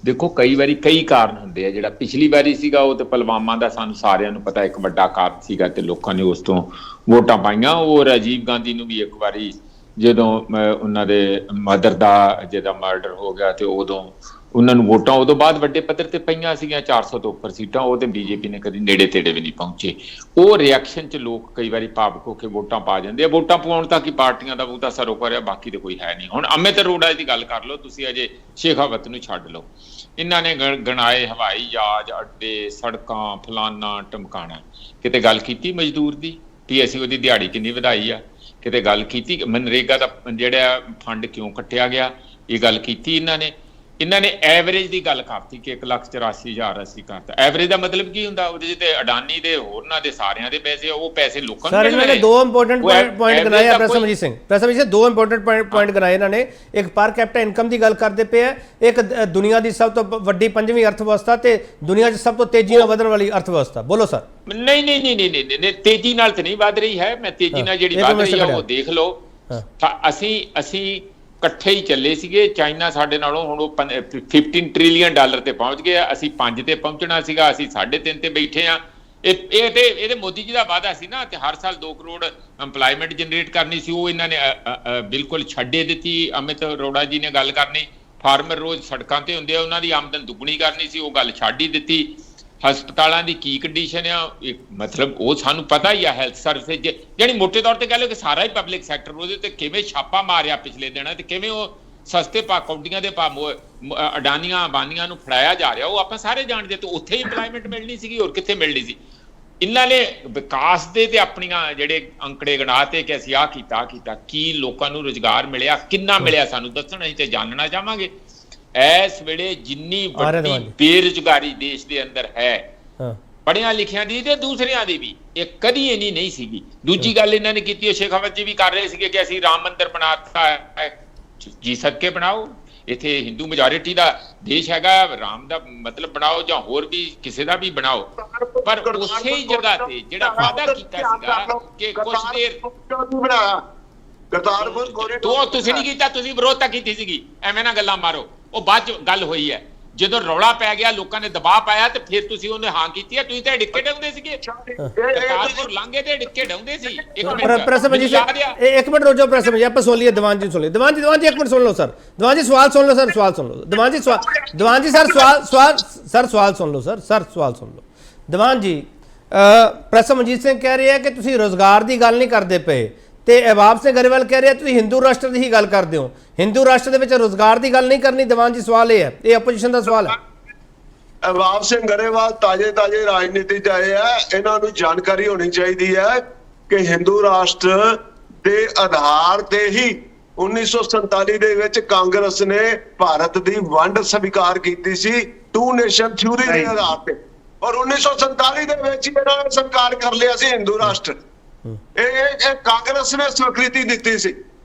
देखो कई बारी कई कारण हुंदे आ। जिहड़ा पिछली बारी सीगा वो ते पुलवामा दा सानूं सारिआं नूं पता एक वड्डा कारण सीगा ते लोकां ने उस तों वोटां पाईआं। और राजीव गांधी नूं भी एक बारी जदों उन्हां दे मदर दा जिहदा मर्डर हो गया ते उदों उन्हां नूं वोटां उदों बाद वड्डे पੱਧਰ ते पईआं सीगीਆਂ 400 ਤੋਂ ਉੱਪਰ सीटां। ਉਹ ਤੇ बीजेपी ने कदी नेड़े तेड़े भी नहीं पहुंचे। ਉਹ रिएक्शन च लोग कई बारी भावुक हो के वोटां पा ਜਾਂਦੇ ਆ। वोटां ਪਾਉਣ ਤੱਕ ਹੀ ਪਾਰਟੀਆਂ ਦਾ ਬਹੁਤਾ ਸਰੋ ਕਰਿਆ, ਬਾਕੀ ਤੇ ਕੋਈ ਹੈ ਨਹੀਂ। ਹੁਣ ਅਮਿਤ ਅਰੋੜਾ ਦੀ ਗੱਲ ਕਰ ਲਓ ਤੁਸੀਂ, ਅਜੇ ਸ਼ੇਖਾਵਤ ਨੂੰ ਛੱਡ ਲਓ। ਇਹਨਾਂ ਨੇ ਗਣਾਏ ਹਵਾਈ ਜਹਾਜ਼, ਅੱਡੇ, ਸੜਕਾਂ, ਫਲਾਨਾ ਟਮਕਾਣਾ। ਕਿਤੇ ਗੱਲ ਕੀਤੀ ਮਜ਼ਦੂਰ ਦੀ ਵੀ ਅਸੀਂ ਉਹਦੀ ਦਿਹਾੜੀ ਕਿੰਨੀ ਵਧਾਈ ਆ? ਕਿਤੇ ਗੱਲ ਕੀਤੀ ਮਨਰੇਗਾ ਦਾ ਜਿਹੜਾ ਫੰਡ ਕਿਉਂ ਕੱਟਿਆ ਗਿਆ? ਇਹ ਗੱਲ ਕੀਤੀ ਇਹਨਾਂ ਨੇ ਐਵਰੇਜ ਦੀ ਗੱਲ ਕਰਤੀ ਕਿ 1,84,000 ਅਸੀਂ ਕਰਤਾ। ਐਵਰੇਜ ਦਾ ਮਤਲਬ ਕੀ ਹੁੰਦਾ? ਉਹਦੇ ਤੇ ਅਡਾਨੀ ਦੇ ਹੋਰਨਾਂ ਦੇ ਸਾਰਿਆਂ ਦੇ ਪੈਸੇ, ਉਹ ਪੈਸੇ ਲੋਕਾਂ ਨੂੰ ਸਰ ਇਹਨਾਂ ਨੇ ਦੋ ਇੰਪੋਰਟੈਂਟ ਪੁਆਇੰਟ ਗਨਾਏ ਆ। ਪ੍ਰੋਫੈਸਰ ਮਨਜੀਤ ਸਿੰਘ ਦੋ ਇੰਪੋਰਟੈਂਟ ਪੁਆਇੰਟ ਗਨਾਏ ਇਹਨਾਂ ਨੇ। ਇੱਕ ਪਰ ਕੈਪੀਟਾ ਇਨਕਮ ਦੀ ਗੱਲ ਕਰਦੇ ਪਏ ਆ, ਇੱਕ ਦੁਨੀਆ ਦੀ ਸਭ ਤੋਂ ਵੱਡੀ 5ਵੀਂ ਅਰਥਵਿਵਸਥਾ ਤੇ ਦੁਨੀਆ 'ਚ ਸਭ ਤੋਂ ਤੇਜ਼ੀ ਨਾਲ ਵਧਣ ਵਾਲੀ ਅਰਥਵਿਵਸਥਾ। ਬੋਲੋ ਸਰ। ਨਹੀਂ ਤੇਜ਼ੀ ਨਾਲ ਤੇ ਨਹੀਂ ਵਧ ਰਹੀ ਹੈ। ਮੈਂ ਤੇਜ਼ੀ ਨਾਲ ਜਿਹੜੀ ਵਧ ਰਹੀ ਹੈ ਉਹ ਦੇਖ ਲਓ। ਅਸੀਂ ਇਕੱਠੇ ਹੀ ਚੱਲੇ ਸੀਗੇ। ਚਾਈਨਾ ਸਾਡੇ ਨਾਲੋਂ ਹੁਣ ਉਹ $15 ਟ੍ਰਿਲੀਅਨ ਤੇ ਪਹੁੰਚ ਗਿਆ। ਅਸੀਂ 5 ਤੇ ਪਹੁੰਚਣਾ ਸੀਗਾ, ਅਸੀਂ 3.5 ਤੇ ਬੈਠੇ ਆ। ਇਹਦੇ ਮੋਦੀ ਜੀ ਦਾ ਵਾਅਦਾ ਸੀ ਨਾ ਕਿ ਹਰ ਸਾਲ 2 ਕਰੋੜ ਐਮਪਲਾਇਮੈਂਟ ਜਨਰੇਟ ਕਰਨੀ ਸੀ। ਉਹ ਇਹਨਾਂ ਨੇ ਬਿਲਕੁਲ ਛੱਡੇ ਦਿੱਤੀ। ਅਮਿਤ ਅਰੋੜਾ ਜੀ ਨੇ ਗੱਲ ਕਰਨੀ, ਫਾਰਮਰ ਰੋਜ਼ ਸੜਕਾਂ ਤੇ ਹੁੰਦੇ ਆ, ਉਹਨਾਂ ਦੀ ਆਮਦਨ ਦੁੱਗਣੀ ਕਰਨੀ ਸੀ, ਉਹ ਗੱਲ ਛੱਡ ਹੀ ਦਿੱਤੀ। ਹਸਪਤਾਲਾਂ ਦੀ ਕੀ ਕੰਡੀਸ਼ਨ ਆ ਮਤਲਬ ਉਹ ਸਾਨੂੰ ਪਤਾ ਹੀ ਆ। ਹੈਲਥ ਸਰਵਿਸ ਜਿਹੜੀ ਮੋਟੇ ਤੌਰ ਤੇ ਕਹਿ ਲਓ ਕਿ ਸਾਰਾ ਹੀ ਪਬਲਿਕ ਸੈਕਟਰ ਉਹਦੇ ਤੇ ਕਿਵੇਂ ਛਾਪਾ ਮਾਰਿਆ ਪਿਛਲੇ ਦਿਨਾਂ ਤੇ ਕਿਵੇਂ ਉਹ ਸਸਤੇ ਭਾਅ ਕੌਡੀਆਂ ਦੇ ਭਾਅ ਅਡਾਨੀਆਂ ਅੰਬਾਨੀਆਂ ਨੂੰ ਫੜਾਇਆ ਜਾ ਰਿਹਾ, ਉਹ ਆਪਾਂ ਸਾਰੇ ਜਾਣਦੇ। ਤੇ ਉੱਥੇ ਹੀ ਇੰਪਲਾਇਮੈਂਟ ਮਿਲਣੀ ਸੀਗੀ, ਹੋਰ ਕਿੱਥੇ ਮਿਲਣੀ ਸੀ? ਇਹਨਾਂ ਨੇ ਵਿਕਾਸ ਦੇ ਤੇ ਆਪਣੀਆਂ ਜਿਹੜੇ ਅੰਕੜੇ ਗਣਾ ਤੇ ਕਿ ਅਸੀਂ ਆਹ ਕੀਤਾ ਕੀ ਲੋਕਾਂ ਨੂੰ ਰੁਜ਼ਗਾਰ ਮਿਲਿਆ, ਕਿੰਨਾ ਮਿਲਿਆ ਸਾਨੂੰ ਦੱਸਣ, ਅਸੀਂ ਤੇ ਜਾਣਨਾ ਚਾਹਾਂਗੇ। ਇਸ ਵੇਲੇ ਜਿੰਨੀ ਵੱਡੀ ਬੇਰੁਜ਼ਗਾਰੀ ਦੇਸ਼ ਦੇ ਅੰਦਰ ਹੈ, ਪੜ੍ਹਿਆਂ ਲਿਖਿਆਂ ਦੀ ਤੇ ਦੂਸਰਿਆਂ ਦੀ ਵੀ, ਇਹ ਕਦੀ ਇੰਨੀ ਨਹੀਂ ਸੀਗੀ। ਦੂਜੀ ਗੱਲ ਇਹਨਾਂ ਨੇ ਕੀਤੀ, ਸ਼ੇਖਾਵਤ ਜੀ ਵੀ ਕਰ ਰਹੇ ਸੀਗੇ ਕਿ ਅਸੀਂ ਰਾਮ ਮੰਦਿਰ ਬਣਾਤਾ ਹੈ। ਜੀ ਸਦਕੇ ਬਣਾਓ, ਇੱਥੇ ਹਿੰਦੂ ਮੈਜੋਰਿਟੀ ਦਾ ਦੇਸ਼ ਹੈਗਾ, ਰਾਮ ਦਾ ਮਤਲਬ ਬਣਾਓ ਜਾਂ ਹੋਰ ਵੀ ਕਿਸੇ ਦਾ ਵੀ ਬਣਾਓ। ਪਰ ਉਸੇ ਹੀ ਜਗ੍ਹਾ ਤੇ ਜਿਹੜਾ ਵਾਅਦਾ ਕੀਤਾ ਸੀਗਾ ਕਿ ਕੁਝ ਦੇਰ ਕਰਤਾਰਪੁਰ ਕੋਰੀਡੋਰ ਤੁਸੀਂ ਨਹੀਂ ਕੀਤਾ, ਤੁਸੀਂ ਵਿਰੋਧਤਾ ਕੀਤੀ ਸੀਗੀ। ਐਵੇਂ ਨਾ ਗੱਲਾਂ ਮਾਰੋ, ਉਹ ਬਾਅਦ ਚ ਗੱਲ ਹੋਈ ਹੈ। ਜਦੋਂ ਰੌਲਾ ਪੈ ਗਿਆ, ਲੋਕਾਂ ਨੇ ਦਬਾਅ ਪਾਇਆ ਤੇ ਫਿਰ ਤੁਸੀਂ ਉਹਨੇ ਹਾਂ ਕੀਤੀ ਹੈ। ਤੁਸੀਂ ਤਾਂ ਡਿੱਕੇ ਡਾਉਂਦੇ ਸੀਗੇ, ਕਰਤਾਰਪੁਰ ਲਾਂਘੇ ਤੇ ਡਿੱਕੇ ਡਾਉਂਦੇ ਸੀ। ਇੱਕ ਮਿੰਟ ਰੁਕ ਜਾਓ ਪ੍ਰੈਸ ਵਿੱਚ, ਆਪਾਂ ਸੁਣ ਲਈਏ ਦੀਵਾਨ ਜੀ ਸੁਣ ਲਈਏ। ਦੀਵਾਨ ਜੀ ਇੱਕ ਮਿੰਟ ਸੁਣ ਲਓ ਸਰ। ਦੀਵਾਨ ਜੀ ਸਵਾਲ ਸੁਣ ਲਓ ਸਰ, ਸਵਾਲ ਸੁਣ ਲਓ। ਦੀਵਾਨ ਜੀ ਸਵਾਲ ਸੁਣ ਲਓ ਸਰ, ਸਵਾਲ ਸੁਣ ਲਓ। ਦੀਵਾਨ ਜੀ ਪ੍ਰੋਫੈਸਰ ਮਨਜੀਤ ਸਿੰਘ ਕਹਿ ਰਹੇ ਆ ਕਿ ਤੁਸੀਂ ਰੋਜ਼ਗਾਰ ਦੀ ਗੱਲ ਨਹੀਂ ਕਰਦੇ ਪਏ ਤੇ ਅਹਿਬਾਬ ਸਿੰਘ ਗਰੇਵਾਲ ਕਹਿ ਰਿਹਾ ਤੁਸੀਂ ਹਿੰਦੂ ਰਾਸ਼ਟਰ ਦੀ ਹੀ ਗੱਲ ਕਰਦੇ ਹੋ। ਹਿੰਦੂ ਰਾਸ਼ਟਰ ਦੇ ਵਿੱਚ ਰੋਜ਼ਗਾਰ ਦੀ ਗੱਲ ਨਹੀਂ ਕਰਨੀ। ਦੀਵਾਨ ਜੀ ਸਵਾਲ ਇਹ ਹੈ, ਇਹ ਆਪੋਜੀਸ਼ਨ ਦਾ ਸਵਾਲ ਹੈ। ਅਹਿਬਾਬ ਸਿੰਘ ਗਰੇਵਾਲ ਤਾਜ਼ੇ ਰਾਜਨੀਤੀ 'ਚ ਆਏ ਆ, ਇਹਨਾਂ ਨੂੰ ਜਾਣਕਾਰੀ ਹੋਣੀ ਚਾਹੀਦੀ ਹੈ ਕਿ ਹਿੰਦੂ ਰਾਸ਼ਟਰ ਦੇ ਆਧਾਰ ਤੇ ਹੀ 1947 ਦੇ ਵਿੱਚ ਕਾਂਗਰਸ ਨੇ ਭਾਰਤ ਦੀ ਵੰਡ ਸਵੀਕਾਰ ਕੀਤੀ ਸੀ, 2 ਨੇਸ਼ਨ ਥਿਊਰੀ ਦੇ ਆਧਾਰ ਤੇ। ਔਰ 1947 ਦੇ ਵਿੱਚ ਹੀ ਇਹਨਾਂ ਨੇ ਸੰਸਕਾਰ ਕਰ ਲਿਆ ਸੀ ਹਿੰਦੂ ਰਾਸ਼ਟਰ। ਇਹ ਕਾਂਗਰਸ ਨੇ ਸਵੀਕ੍ਰਿਤੀ ਦਿੱਤੀ ਸੀ।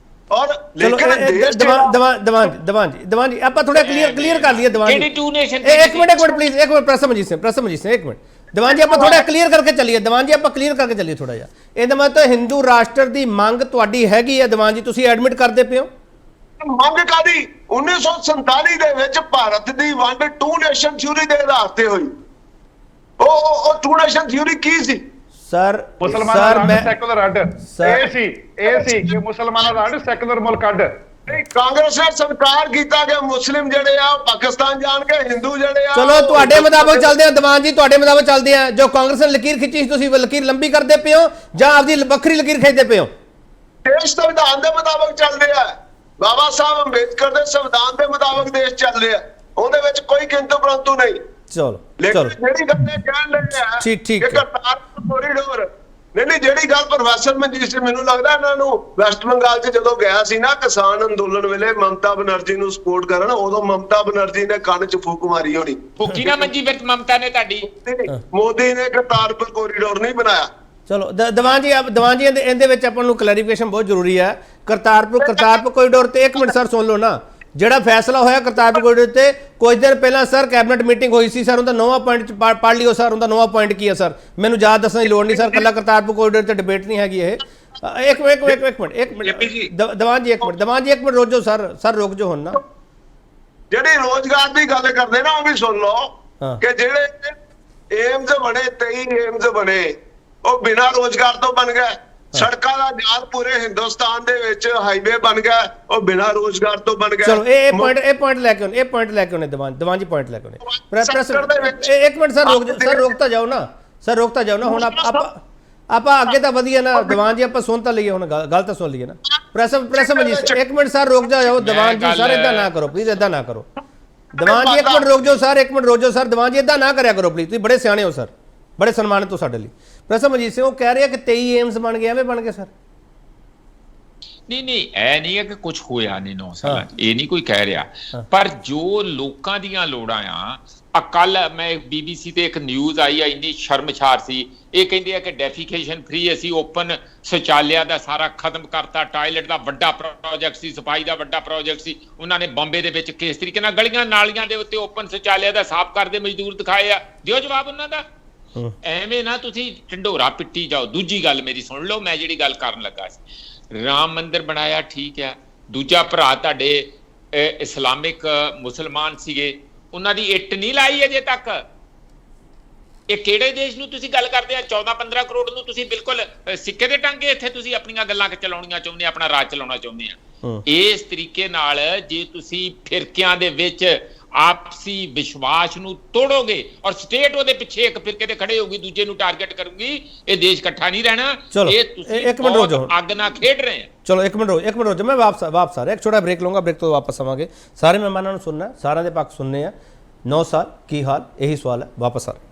ਔਰ ਚਲੋ ਦੀਵਾਨ ਜੀ ਆਪਾਂ ਥੋੜਾ ਕਲੀਅਰ ਕਰ ਲਈਏ ਦੀਵਾਨ ਜੀ। ਟੂ ਨੇਸ਼ਨ ਇੱਕ ਮਿੰਟ ਪਲੀਜ਼, ਇੱਕ ਮਿੰਟ ਪ੍ਰਸਮਜੀਤ ਸਿੰਘ ਇੱਕ ਮਿੰਟ ਦੀਵਾਨ ਜੀ ਆਪਾਂ ਥੋੜਾ ਕਲੀਅਰ ਕਰਕੇ ਚੱਲੀਏ। ਦੀਵਾਨ ਜੀ ਆਪਾਂ ਕਲੀਅਰ ਕਰਕੇ ਚੱਲੀਏ ਥੋੜਾ ਜਿਹਾ। ਇਹਦਾ ਮਤਲਬ ਹਿੰਦੂ ਰਾਸ਼ਟਰ ਦੀ ਮੰਗ ਤੁਹਾਡੀ ਹੈਗੀ ਹੈ ਦੀਵਾਨ ਜੀ, ਤੁਸੀਂ ਐਡਮਿਟ ਕਰਦੇ ਪਏ ਹੋ? ਮੰਗ ਕਾਦੀ? 1947 ਦੇ ਵਿੱਚ ਭਾਰਤ ਦੀ ਵੰਡ ਟੂ ਨੇਸ਼ਨ ਥਿਊਰੀ ਦੇ ਆਧਾਰ ਤੇ ਹੋਈ। ਉਹ ਟੂ ਨੇਸ਼ਨ ਥਿਊਰੀ ਕੀ ਸੀ? ਸਰ ਮੁਸਲਮਾਨਾਂ ਦਾ ਅੱਡ ਸੈਕੂਲਰ ਅੱਡ ਇਹ ਸੀ ਕਿ ਮੁਸਲਮਾਨਾਂ ਦਾ ਅੱਡ ਸੈਕੂਲਰ ਮੁਲਕ ਅੱਡ। ਕਾਂਗਰਸ ਨੇ ਸਰਕਾਰ ਕੀਤਾ ਕਿ ਮੁਸਲਿਮ ਜਿਹੜੇ ਆ ਪਾਕਿਸਤਾਨ ਜਾਣਗੇ, ਹਿੰਦੂ ਜਿਹੜੇ ਆ। ਚਲੋ ਤੁਹਾਡੇ ਮੁਤਾਬਕ ਚੱਲਦੇ ਆ ਦੀਵਾਨ ਜੀ, ਤੁਹਾਡੇ ਮੁਤਾਬਕ ਚੱਲਦੇ ਆ। ਜੋ ਕਾਂਗਰਸ ਨੇ ਲਕੀਰ ਖਿੱਚੀ ਸੀ ਤੁਸੀਂ ਲਕੀਰ ਲੰਬੀ ਕਰਦੇ ਪਏ ਹੋ ਜਾਂ ਆਪਦੀ ਵੱਖਰੀ ਲਕੀਰ ਖਿੱਚਦੇ ਪਏ ਹੋ? ਦੇਸ਼ ਸੰਵਿਧਾਨ ਦੇ ਮੁਤਾਬਕ ਚੱਲਦੇ ਆ। ਬਾਬਾ ਸਾਹਿਬ ਅੰਬੇਦਕਰ ਦੇ ਸੰਵਿਧਾਨ ਦੇ ਮੁਤਾਬਕ ਦੇਸ਼ ਚੱਲ ਰਿਹਾ, ਉਹਦੇ ਵਿੱਚ ਕੋਈ ਕਿੰਤੂ ਪਰੰਤੂ ਨਹੀਂ। ਚਲੋ ਲੇਕਿਨ ਜਿਹੜੀ ਗੱਲ ਇਹ ਕਹਿਣ ਲੱਗੇ ਆ ਠੀਕ ਕਿ ਕਰਤਾਰਪੁਰ ਕੋਰੀਡੋਰ ਨਹੀਂ, ਜਿਹੜੀ ਗੱਲ ਪ੍ਰੋਫੈਸਰ ਮਨਜੀਤ ਸਿੰਘ, ਮੈਨੂੰ ਲੱਗਦਾ ਇਹਨਾਂ ਨੂੰ ਵੈਸਟ ਬੰਗਾਲ 'ਚ ਜਦੋਂ ਗਿਆ ਸੀ ਨਾ ਕਿਸਾਨ ਅੰਦੋਲਨ ਵੇਲੇ ਮਮਤਾ ਬਨਰਜੀ ਨੂੰ ਸਪੋਰਟ ਕਰਨ, ਉਦੋਂ ਮਮਤਾ ਬਨਰਜੀ ਨੇ ਕੰਨ 'ਚ ਫੂਕ ਮਾਰੀ ਹੋਣੀ। ਫੂਕੀ ਨਾ ਮੰਜੀ ਵਿੱਚ ਮਮਤਾ ਨੇ ਤੁਹਾਡੀ। ਮੋਦੀ ਨੇ ਕਰਤਾਰਪੁਰ ਕੋਰੀਡੋਰ ਨਹੀਂ ਬਣਾਇਆ। ਚਲੋ ਦੀਵਾਨ ਜੀ ਇਹਦੇ ਵਿੱਚ ਆਪਾਂ ਨੂੰ ਕਲੈਰੀਫਿਕੇਸ਼ਨ ਬਹੁਤ ਜ਼ਰੂਰੀ ਹੈ। ਕਰਤਾਰਪੁਰ ਕੋਰੀਡੋਰ ਤੇ ਇੱਕ ਮਿੰਟ ਸਰ ਸੁਣ ਲਓ ਨਾ। ਜਿਹੜਾ ਫੈਸਲਾ ਹੋਇਆ ਕਰਤਾਰਪੁਰ ਕੋਰੀਡੋਰ ਤੇ ਕੁਝ ਦਿਨ ਪਹਿਲਾਂ ਸਰ ਕੈਬਨਿਟ ਮੀਟਿੰਗ ਹੋਈ ਸੀ ਸਰ, ਉਹਦਾ ਨਵਾਂ ਪੁਆਇੰਟ ਪੜ੍ਹ ਲਿਓ ਸਰ। ਉਹਦਾ ਨਵਾਂ ਪੁਆਇੰਟ ਕੀ ਹੈ ਸਰ? ਮੈਨੂੰ ਯਾਦ ਦੱਸਣ ਦੀ ਲੋੜ ਨਹੀਂ ਸਰ, ਕੱਲਾ ਕਰਤਾਰਪੁਰ ਕੋਰੀਡੋਰ ਤੇ ਡਿਬੇਟ ਨਹੀਂ ਹੈਗੀ ਇਹ। ਇੱਕ ਮਿੰਟ ਦੀਵਾਨ ਜੀ ਇੱਕ ਮਿੰਟ ਰੁਕ ਜਾਓ ਸਰ ਰੁਕ ਜਾਓ ਹੁਣ ਨਾ। ਜਿਹੜੀ ਰੋਜ਼ਗਾਰ ਦੀ ਗੱਲ ਕਰਦੇ ਨਾ ਉਹ ਵੀ ਸੁਣ ਲਓ ਕਿ ਜਿਹੜੇ ਏਮਜ਼ ਬਣੇ 23 ਏਮਜ਼ ਬਣੇ ਉਹ ਬਿਨਾਂ ਰੋਜ਼ਗਾਰ ਤੋਂ ਬਣ ਗਏ। ਸੜਕਾਂ ਦਾ ਜਾਲ ਪੂਰੇ ਹਿੰਦੁਸਤਾਨ ਦੇ ਵਿੱਚ ਹਾਈਵੇ ਬਣ ਗਿਆ, ਉਹ ਬਿਨਾਂ ਰੋਜ਼ਗਾਰ ਤੋਂ ਬਣ ਗਿਆ। ਚਲੋ ਇਹ ਪੁਆਇੰਟ ਲੈ ਕੇ ਆਉਣੇ ਦੀਵਾਨ ਜੀ ਪੁਆਇੰਟ ਲੈ ਕੇ ਆਉਣੇ। ਇੱਕ ਮਿੰਟ ਸਰ ਰੁਕਤਾ ਜਾਓ ਨਾ ਹੁਣ ਆਪਾਂ ਅੱਗੇ ਤਾਂ ਵਧੀਆ ਨਾ ਦੀਵਾਨ ਜੀ, ਆਪਾਂ ਸੁਣ ਤਾਂ ਲਈਏ ਹੁਣ, ਗੱਲ ਤਾਂ ਸੁਣ ਲਈਏ ਨਾ। ਪ੍ਰੈਸ ਮਜੀਦ ਇੱਕ ਮਿੰਟ ਸਰ ਰੁਕ ਜਾਓ ਦੀਵਾਨ ਜੀ ਸਰ, ਇਦਾਂ ਨਾ ਕਰੋ ਪਲੀਜ਼, ਇਦਾਂ ਨਾ ਕਰੋ ਦੀਵਾਨ ਜੀ। ਇੱਕ ਮਿੰਟ ਰੁਕ ਜਾਓ ਸਰ ਦੀਵਾਨ ਜੀ, ਇਦਾਂ ਨਾ ਕਰਿਆ ਕਰੋ ਪਲੀਜ਼, ਤੁਸੀਂ ਬੜੇ ਸਿਆਣੇ ਹੋ ਸਰ, ਬੜੇ ਸਨਮਾਨਿਤ ਹੋ ਸਾਡੇ ਲਈ। ਪ੍ਰੈਸ ਮਜੀਦ ਸਿੰਘ ਉਹ ਕਹਿ ਰਿਹਾ ਕਿ 23 ਏਮਸ ਬਣ ਗਏ, ਐਵੇਂ ਬਣ ਗਏ ਸਰ? ਨਹੀਂ ਇਹ ਨਹੀਂ ਹੈ ਕਿ ਕੁਝ ਹੋਇਆ ਨਹੀਂ 9 ਸਾਲਾਂ 'ਚ, ਇਹ ਨਹੀਂ ਕੋਈ ਕਹਿ ਰਿਹਾ। ਪਰ ਜੋ ਲੋਕਾਂ ਦੀਆਂ ਲੋੜਾਂ ਆ, ਕੱਲ ਮੈਂ BBC ਤੇ ਇੱਕ ਨਿਊਜ਼ ਆਈ ਆ, ਇੰਨੀ ਸ਼ਰਮਸ਼ਾਰ ਸੀ। ਇਹ ਕਹਿੰਦੇ ਆ ਕਿ ਡੈਫੀਕੇਸ਼ਨ ਫ੍ਰੀ ਅਸੀਂ ਓਪਨ ਸ਼ੌਚਾਲਿਆ ਦਾ ਸਾਰਾ ਖਤਮ ਕਰਤਾ। ਟਾਇਲਟ ਦਾ ਵੱਡਾ ਪ੍ਰੋਜੈਕਟ ਸੀ, ਸਫਾਈ ਦਾ ਵੱਡਾ ਪ੍ਰੋਜੈਕਟ ਸੀ। ਉਹਨਾਂ ਨੇ ਬੰਬੇ ਦੇ ਵਿੱਚ ਕਿਸ ਤਰੀਕੇ ਨਾਲ ਗਲੀਆਂ ਨਾਲੀਆਂ ਦੇ ਉੱਤੇ ਓਪਨ ਸ਼ੌਚਾਲਿਆ ਦਾ ਸਾਫ਼ ਕਰਦੇ ਮਜ਼ਦੂਰ ਦਿਖਾਏ ਆ। ਦਿਓ ਜਵਾਬ ਉਹਨਾਂ ਦਾ। ਐਵੇਂ ਨਾ ਤੁਸੀਂ ਢੰਡੋਰਾ ਪਿੱਟੀ ਜਾਓ। ਦੂਜੀ ਗੱਲ ਮੇਰੀ ਸੁਣ ਲਓ, ਮੈਂ ਜਿਹੜੀ ਗੱਲ ਕਰਨ ਲੱਗਾ ਸੀ, ਰਾਮ ਮੰਦਿਰ ਬਣਾਇਆ ਠੀਕ ਹੈ। ਦੂਜਾ ਭਰਾ ਤੁਹਾਡੇ ਇਸਲਾਮਿਕ ਮੁਸਲਮਾਨ ਸੀਗੇ, ਉਹਨਾਂ ਦੀ ਇੱਟ ਨਹੀਂ ਲਾਈ ਅਜੇ ਤੱਕ। ਇਹ ਕਿਹੜੇ ਦੇਸ਼ ਨੂੰ ਤੁਸੀਂ ਗੱਲ ਕਰਦੇ ਆ? 14-15 ਕਰੋੜ ਨੂੰ ਤੁਸੀਂ ਬਿਲਕੁਲ ਸਿੱਕੇ ਦੇ ਟਾਂਗੇ ਇੱਥੇ ਤੁਸੀਂ ਆਪਣੀਆਂ ਗੱਲਾਂ ਚਲਾਉਣੀਆਂ ਚਾਹੁੰਦੇ, ਆਪਣਾ ਰਾਜ ਚਲਾਉਣਾ ਚਾਹੁੰਦੇ ਆ। ਇਸ ਤਰੀਕੇ ਨਾਲ ਜੇ ਤੁਸੀਂ ਫਿਰਕਿਆਂ ਦੇ ਵਿੱਚ ਆਪਸੀ ਵਿਸ਼ਵਾਸ ਨੂੰ ਤੋੜੋਗੇ ਔਰ ਸਟੇਟ ਉਹਦੇ ਪਿੱਛੇ ਇੱਕ ਫਿਰਕੇ ਤੇ ਖੜੇ ਹੋਊਗੀ, ਦੂਜੇ ਨੂੰ ਟਾਰਗੇਟ ਕਰੂਗੀ, ਇਹ ਦੇਸ਼ ਇਕੱਠਾ ਨਹੀਂ ਰਹਿਣਾ। ਇਹ ਤੁਸੀਂ ਇੱਕ ਮਿੰਟ ਰੁਕ ਜਾਓ, ਅੱਗ ਨਾਲ ਖੇਡ ਰਹੇ ਆ। ਚਲੋ ਇੱਕ ਮਿੰਟ ਰੁਕ ਜਾਓ, ਮੈਂ ਵਾਪਸ ਆ ਰਿਹਾ, ਇੱਕ ਛੋਟਾ ਬ੍ਰੇਕ ਲਵਾਂਗਾ, ਬ੍ਰੇਕ ਤੋਂ ਵਾਪਸ ਆਵਾਂਗੇ। ਸਾਰੇ ਮਹਿਮਾਨਾਂ ਨੂੰ ਸੁਣਨਾ, ਸਾਰਿਆਂ ਦੇ ਪੱਖ ਸੁਣਨੇ ਆ। 9 ਸਾਲ ਕੀ ਹਾਲ, ਇਹੀ ਸਵਾਲ ਹੈ। ਵਾਪਸ ਆ ਰਹੇ।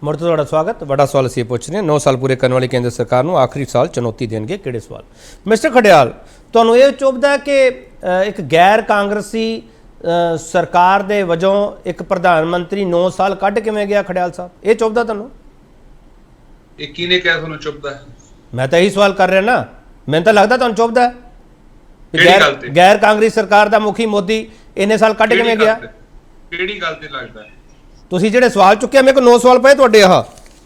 ਮੁੜ ਤੋਂ ਤੁਹਾਡਾ ਸਵਾਗਤ। ਵੱਡਾ ਸਵਾਲ ਅਸੀਂ ਪੁੱਛ ਰਹੇ ਹਾਂ, 9 ਸਾਲ ਪੂਰੇ ਕਰਨ ਵਾਲੀ ਕੇਂਦਰ ਸਰਕਾਰ ਨੂੰ ਆਖਰੀ ਸਾਲ ਚੁਣੌਤੀ ਦੇਣਗੇ, ਕਿਹੜੇ ਸਵਾਲ? ਮਿਸਟਰ ਖੜਿਆਲ, ਤੁਹਾਨੂੰ ਇਹ ਚੁਭਦਾ ਕਿ ਇੱਕ ਗੈਰ ਕਾਂਗਰਸੀ ਸਰਕਾਰ ਦੇ ਵਜੋਂ ਇੱਕ ਪ੍ਰਧਾਨ ਮੰਤਰੀ 9 ਸਾਲ ਕੱਢ ਕਿਵੇਂ ਗਿਆ? ਖੜਿਆਲ ਸਾਹਿਬ, ਇਹ ਚੁਭਦਾ ਤੁਹਾਨੂੰ? ਇਹ ਕਿਹਨੇ ਕਿਹਾ ਤੁਹਾਨੂੰ ਚੁਭਦਾ? ਮੈਂ ਤਾਂ ਇਹੀ ਸਵਾਲ ਕਰ ਰਿਹਾ ਨਾ, ਮੈਨੂੰ ਤਾਂ ਲੱਗਦਾ ਤੁਹਾਨੂੰ ਚੁਭਦਾ ਹੈ। ਗੈਰ ਕਾਂਗਰਸੀ ਸਰਕਾਰ ਦਾ ਮੁਖੀ ਮੋਦੀ ਇੰਨੇ ਸਾਲ ਕੱਢ ਕਿਵੇਂ ਗਿਆ? ਕਿਹੜੀ ਗੱਲ ਤੇ ਲੱਗਦਾ? ਤੁਸੀਂ ਜਿਹੜੇ ਸਵਾਲ ਚੁੱਕਿਆ, ਮੇਰੇ ਕੋਲ 9 ਸਵਾਲ ਪਏ ਤੁਹਾਡੇ, ਆਹ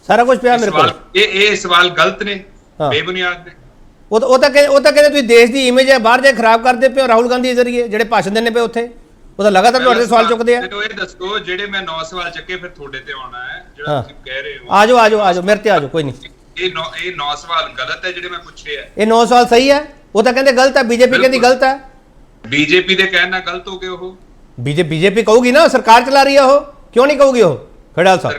ਸਾਰਾ ਕੁਝ ਪਿਆ ਮੇਰੇ ਕੋਲ। ਇਹ ਸਵਾਲ ਗਲਤ ਨੇ, ਬੇਬੁਨਿਆਦ ਨੇ। ਉਹ ਤਾਂ ਕਹਿੰਦੇ ਤੁਸੀਂ ਦੇਸ਼ ਦੀ ਇਮੇਜ ਹੈ ਬਾਹਰ ਜਾ ਖਰਾਬ ਕਰਦੇ ਪਏ ਹੋ ਰਾਹੁਲ ਗਾਂਧੀ ਦੇ ਜ਼ਰੀਏ, ਜਿਹੜੇ ਭਾਸ਼ਣ ਦਿੰਦੇ ਪਏ ਉੱਥੇ। ਉਹ ਤਾਂ ਲਗਾਤਾਰ ਤੁਹਾਡੇ ਸਵਾਲ ਚੁੱਕਦੇ ਆ। ਮੈਨੂੰ ਇਹ ਦੱਸੋ, ਜਿਹੜੇ ਮੈਂ 9 ਸਵਾਲ ਚੱਕੇ ਫਿਰ ਤੁਹਾਡੇ ਤੇ ਆਉਣਾ ਹੈ, ਜਿਹੜਾ ਤੁਸੀਂ ਕਹਿ ਰਹੇ ਹੋ। ਆਜੋ ਮੇਰੇ ਤੇ ਆਜੋ, ਕੋਈ ਨਹੀਂ। ਇਹ 9 ਸਵਾਲ ਗਲਤ ਹੈ ਜਿਹੜੇ ਮੈਂ ਪੁੱਛੇ ਆ? ਇਹ 9 ਸਵਾਲ ਸਹੀ ਹੈ? ਉਹ ਤਾਂ ਕਹਿੰਦੇ ਗਲਤ ਹੈ, ਬੀਜੇਪੀ ਕਹਿੰਦੀ ਗਲਤ ਹੈ। ਬੀਜੇਪੀ ਦੇ ਕਹਿਣ ਨਾਲ ਗਲਤ ਹੋ ਗਏ ਉਹ? ਬੀਜੇਪੀ ਕਹੂਗੀ ਨਾ, ਸਰਕਾਰ ਚਲਾ ਰਹੀ ਹੈ ਉਹ, ਕਿਉਂ ਨਹੀਂ ਕਹੂਗੀ ਉਹ? ਖੜਿਆਲ ਸਾਹਿਬ,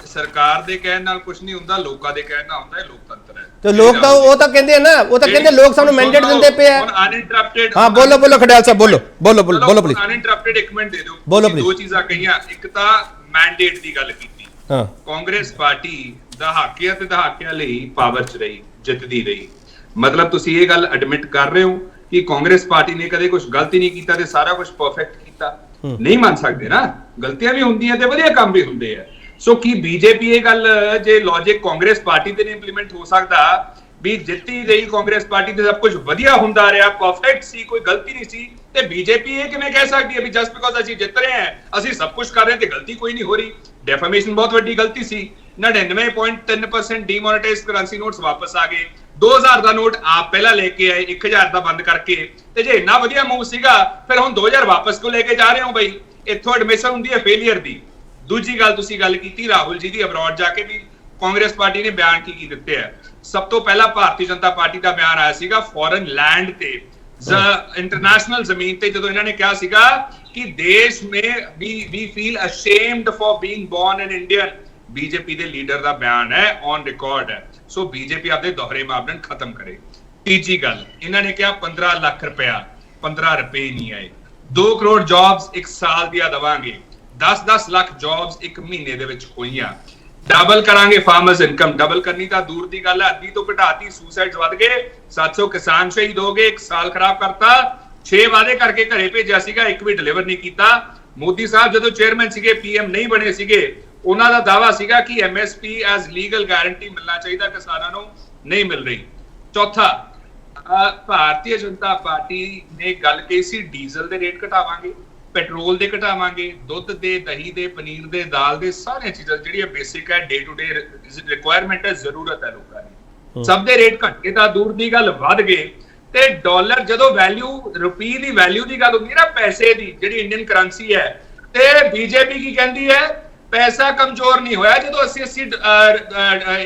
ਸਰਕਾਰ ਦੇ ਕਹਿਣ ਨਾਲ ਕੁਝ ਨਹੀਂ ਹੁੰਦਾ, ਲੋਕਾਂ ਦੇ ਕਹਿਣ ਨਾਲ ਹੁੰਦਾ। ਇਹ ਲੋਕਤੰਤਰ ਹੈ। ਤੇ ਲੋਕ ਤਾਂ ਉਹ ਤਾਂ ਕਹਿੰਦੇ ਆ ਨਾ, ਉਹ ਤਾਂ ਕਹਿੰਦੇ ਲੋਕ ਸਾਨੂੰ ਮੈਂਡੇਟ ਦਿੰਦੇ ਪਏ ਆ। ਹੁਣ ਅਨਇੰਟਰਪਟਡ, ਹਾਂ ਬੋਲੋ ਖੜਿਆਲ ਸਾਹਿਬ, ਬੋਲੋ ਪਲੀਜ਼। ਅਨਇੰਟਰਪਟਡ ਇੱਕ ਮਿੰਟ ਦੇ ਦਿਓ। ਬੋਲੋ ਪਲੀਜ਼। ਦੋ ਚੀਜ਼ਾਂ ਕਹੀਆਂ, ਇੱਕ ਤਾਂ ਮੈਂਡੇਟ ਦੀ ਗੱਲ ਕੀਤੀ, ਹਾਂ ਕਾਂਗਰਸ ਪਾਰਟੀ ਦਹਾਕਿਆਂ ਤੇ ਦਹਾਕਿਆਂ ਲਈ ਪਾਵਰ 'ਚ ਰਹੀ, ਜਿੱਤਦੀ ਰਹੀ। ਮਤਲਬ ਤੁਸੀਂ ਇਹ ਗੱਲ ਐਡਮਿਟ ਕਰ ਰਹੇ ਹੋ ਕਿ ਕਾਂਗਰਸ ਪਾਰਟੀ ਨੇ ਕਦੇ ਕੁਝ ਗਲਤੀ ਨਹੀਂ ਕੀਤਾ ਤੇ ਸਾਰਾ ਕੁਝ ਪਰਫੈਕਟ ਕੀਤਾ? ਨਹੀਂ ਮੰਨ ਸਕਦੇ ਨਾ, ਗਲਤੀਆਂ ਵੀ ਹੁੰਦੀਆਂ ਤੇ ਵਧੀਆ ਕੰਮ ਵੀ ਹੁੰਦੇ ਆ। ਸੋ ਕੀ ਬੀਜੇਪੀ ਇਹ ਗੱਲ, ਜੇ ਲੌਜਿਕ ਕਾਂਗਰਸ ਪਾਰਟੀ ਤੇ ਨਹੀਂ ਇੰਪਲੀਮੈਂਟ ਹੋ ਸਕਦਾ ਵੀ ਜਿੱਤੀ ਰਹੀ ਕਾਂਗਰਸ ਪਾਰਟੀ ਤੇ ਸਭ ਕੁਝ ਵਧੀਆ ਹੁੰਦਾ ਰਿਹਾ, ਪਰਫੈਕਟ ਸੀ, ਕੋਈ ਗਲਤੀ ਨਹੀਂ ਸੀ, ਤੇ ਬੀਜੇਪੀ ਇਹ ਕਿਵੇਂ ਕਹਿ ਸਕਦੀ ਹੈ ਵੀ ਜਸਟ ਬਿਕੋਜ਼ ਅਸੀਂ ਜਿੱਤ ਰਹੇ ਹਾਂ ਅਸੀਂ ਸਭ ਕੁਝ ਕਰ ਰਹੇ ਤੇ ਗਲਤੀ ਕੋਈ ਨਹੀਂ ਹੋ ਰਹੀ? ਡੈਫਾਮੇਸ਼ਨ ਬਹੁਤ ਵੱਡੀ ਗਲਤੀ ਸੀ। 99.3% ਡੀਮੋਨੇਟਾਈਜ਼ ਕਰੰਸੀ ਨੋਟਸ ਵਾਪਸ ਆ ਗਏ। 2000 ਦਾ ਨੋਟ ਆਪ ਪਹਿਲਾਂ ਲੈ ਕੇ ਆਏ, 1000 ਦਾ ਬੰਦ ਕਰਕੇ। ਤੇ ਜੇ ਇੰਨਾ ਵਧੀਆ ਮੂਵ ਸੀਗਾ ਫਿਰ ਹੁਣ 2000 ਵਾਪਸ ਕਿਉਂ ਲੈ ਕੇ ਜਾ ਰਹੇ ਹੋ ਬਈ? ਇੱਥੋਂ ਐਡਮਿਸ਼ਨ ਹੁੰਦੀ ਹੈ ਫੇਲਿਅਰ ਦੀ। ਦੂਜੀ ਗੱਲ ਤੁਸੀਂ ਗੱਲ ਕੀਤੀ ਰਾਹੁਲ ਜੀ ਦੀ, ਅਬਰੋਡ ਜਾ ਕੇ ਵੀ ਕਾਂਗਰਸ ਪਾਰਟੀ ਨੇ ਬਿਆਨ ਕੀ ਦਿੱਤੇ ਆ। ਸਭ ਤੋਂ ਪਹਿਲਾਂ ਭਾਰਤੀ ਜਨਤਾ ਪਾਰਟੀ ਦਾ ਬਿਆਨ ਆਇਆ ਸੀਗਾ ਫੋਰਨ ਲੈਂਡ ਤੇ, ਇੰਟਰਨੈਸ਼ਨਲ ਜ਼ਮੀਨ ਤੇ, ਜਦੋਂ ਇਹਨਾਂ ਨੇ ਕਿਹਾ ਸੀਗਾ ਕਿ ਦੇਸ਼ ਮੇ ਵੀ feel ashamed for being born in India. BJP ਦੇ ਲੀਡਰ ਦਾ ਬਿਆਨ ਹੈ, ਔਨ ਰਿਕਾਰਡ ਹੈ। ਸੋ ਬੀਜੇਪੀ ਆਪਦੇ ਦੋਹਰੇ ਮਾਪਦੰਡ ਖਤਮ ਕਰੇ। ਤੀਜੀ ਗੱਲ, ਇਹਨਾਂ ਨੇ ਕਿਹਾ 15 ਲੱਖ ਰੁਪਇਆ, 15 ਰੁਪਏ ਨਹੀਂ ਆਏ। 2 ਕਰੋੜ ਜੌਬਸ ਇੱਕ ਸਾਲ ਦੀਆਂ ਦਵਾਂਗੇ, 10-10 ਲੱਖ ਜੌਬਸ ਇੱਕ ਮਹੀਨੇ ਦੇ ਵਿੱਚ ਹੋਈਆਂ। ਡਬਲ ਕਰਾਂਗੇ ਫਾਰਮਰਸ ਇਨਕਮ, ਡਬਲ ਕਰਨੀ ਤਾਂ ਦੂਰ ਦੀ ਗੱਲ ਹੈ, ਅੱਧੀ ਤੋਂ ਘਟਾਤੀ। ਸੁਸਾਈਡਸ ਵੱਧ ਗਏ, 700 ਕਿਸਾਨ ਸ਼ਹੀਦ ਹੋ ਗਏ, 1 ਸਾਲ ਖਰਾਬ ਕਰਤਾ। 6 ਵਾਅਦੇ ਕਰਕੇ ਘਰੇ ਭੇਜਿਆ ਸੀਗਾ, ਇੱਕ ਵੀ ਡਿਲੀਵਰ ਨਹੀਂ ਕੀਤਾ। ਮੋਦੀ ਸਾਹਿਬ ਜਦੋਂ ਚੇਅਰਮੈਨ ਸੀਗੇ, ਪੀਐਮ ਨਹੀਂ ਬਣੇ ਸੀਗੇ, ਉਹਨਾਂ ਦਾ ਦਾਅਵਾ ਸੀਗਾ ਕਿ ਐਮਐਸਪੀ ਐਜ਼ ਲੀਗਲ ਗਾਰੰਟੀ ਮਿਲਣਾ ਚਾਹੀਦਾ ਕਿਸਾਨਾਂ ਨੂੰ, ਨਹੀਂ ਮਿਲ ਰਹੀ। ਚੌਥਾ, ਭਾਰਤੀ ਜਨਤਾ ਪਾਰਟੀ ਨੇ ਗੱਲ ਕਹੀ ਸੀ ਡੀਜ਼ਲ ਦੇ ਰੇਟ ਘਟਾਵਾਂਗੇ, ਪੈਟਰੋਲ ਦੇ ਘਟਾਵਾਂਗੇ, ਦੁੱਧ ਦੇ, ਦਹੀਂ ਦੇ, ਪਨੀਰ ਦੇ, ਦਾਲ ਦੇ, ਸਾਰੀਆਂ ਚੀਜ਼ਾਂ ਜਿਹੜੀਆਂ ਬੇਸਿਕ ਹੈ, ਡੇ ਟੂ ਡੇ ਰਿਕੁਆਇਰਮੈਂਟ ਹੈ, ਜ਼ਰੂਰਤ ਹੈ ਲੋਕਾਂ ਦੀ, ਸਭ ਦੇ ਰੇਟ ਘਟ ਕੇ ਤਾਂ ਦੂਰ ਦੀ ਗੱਲ ਵੱਧ ਗਏ। ਤੇ ਡਾਲਰ, ਜਦੋਂ ਵੈਲਿਊ, ਰੁਪਏ ਦੀ ਵੈਲਿਊ ਦੀ ਗੱਲ ਹੁੰਦੀ ਹੈ ਨਾ, ਪੈਸੇ ਦੀ, ਜਿਹੜੀ ਇੰਡੀਅਨ ਕਰੰਸੀ ਹੈ, ਤੇ ਬੀਜੇਪੀ ਕੀ ਕਹਿੰਦੀ ਹੈ? ਪੈਸਾ ਕਮਜ਼ੋਰ ਨਹੀਂ ਹੋਇਆ। ਜਦੋਂ 80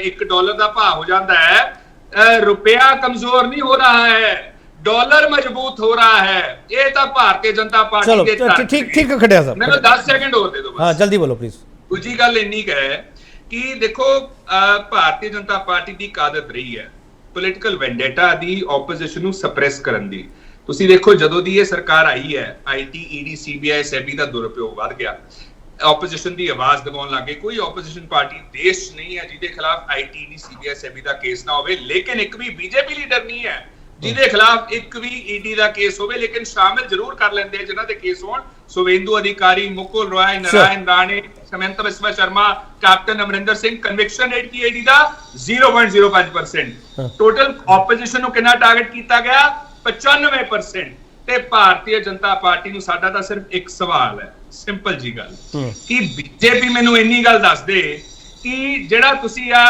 1 ਡਾਲਰ ਦਾ ਭਾਅ ਹੋ ਜਾਂਦਾ ਹੈ, ਰੁਪਇਆ ਕਮਜ਼ੋਰ ਨਹੀਂ ਹੋ ਰਹਾ ਹੈ, ਡਾਲਰ ਮਜ਼ਬੂਤ ਹੋ ਰਹਾ ਹੈ। ਇਹ ਤਾਂ ਭਾਰਤੀ ਜਨਤਾ ਪਾਰਟੀ ਦੇ ਠੀਕ ਖੜਿਆ ਸਾਹਿਬ, ਮੈਨੂੰ 10 ਸੈਕਿੰਡ ਹੋਰ ਦੇ ਦਿਓ ਬਸ। ਹਾਂ ਜਲਦੀ ਬੋਲੋ ਪਲੀਜ਼। ਦੂਜੀ ਗੱਲ ਇੰਨੀ ਕੁ ਹੈ ਕਿ ਦੇਖੋ, ਭਾਰਤੀ ਜਨਤਾ ਪਾਰਟੀ ਦੀ ਆਦਤ ਰਹੀ ਹੈ ਪੋਲੀਟੀਕਲ ਵੈਂਡੇਟਾ ਦੀ, ਆਪੋਜੀਸ਼ਨ ਨੂੰ ਸਪਰੈਸ ਕਰਨ ਦੀ। ਤੁਸੀਂ ਦੇਖੋ ਜਦੋਂ ਦੀ ਇਹ ਸਰਕਾਰ ਆਈ ਹੈ, ਆਈਟੀ, ਈਡੀ, ਸੀਬੀਆਈ, ਸੈਬੀ ਦਾ ਦੁਰਉਪਯੋਗ ਵੱਧ ਗਿਆ। ਆਪੋਜੀਸ਼ਨ ਦੀ ਆਵਾਜ਼ ਦਬਾਉਣ ਲੱਗੇ। ਕੋਈ ਆਪੋਜੀਸ਼ਨ ਪਾਰਟੀ ਦੇਸ਼ ਨਹੀਂ ਹੈ ਜਿਹਦੇ ਖਿਲਾਫ ਆਈਟੀ, ਈਡੀ, ਸੀਬੀਆਈ, ਸੈਬੀ ਦਾ ਕੇਸ ਨਾ ਹੋਵੇ। ਲੇਕਿਨ ਇੱਕ ਵੀ ਬੀਜੇਪੀ ਲੀਡਰ ਨਹੀਂ ਹੈ ਜਿਹਦੇ ਖਿਲਾਫ ਇੱਕ ਵੀ ਈਡੀ ਦਾ ਕੇਸ ਹੋਵੇ। ਲੇਕਿਨ ਸ਼ਾਮਿਲ ਜ਼ਰੂਰ ਕਰ ਲੈਂਦੇ ਜਿਨ੍ਹਾਂ ਦੇ ਕੇਸ ਹੋਣ। Suvendu Adhikari, Mukul Roy, Narayan Rane, Himanta Biswa Sarma, captain Amarinder Singh. Conviction rate ਕੀ ਈਡੀ ਦਾ 0.05%। ਟੋਟਲ ਆਪੋਜੀਸ਼ਨ ਨੂੰ ਕਿੰਨਾ ਟਾਰਗੇਟ ਕੀਤਾ ਗਿਆ? 95%। ਤੇ ਭਾਰਤੀ ਜਨਤਾ ਪਾਰਟੀ ਨੂੰ ਸਾਡਾ ਤਾਂ ਸਿਰਫ ਇੱਕ ਸਵਾਲ ਹੈ, ਸਿੰਪਲ ਜੀ ਗੱਲ, ਕਿ ਬੀਜੇਪੀ ਮੈਨੂੰ ਇੰਨੀ ਗੱਲ ਦੱਸ ਦੇ ਕਿ ਜਿਹੜਾ ਤੁਸੀਂ ਆ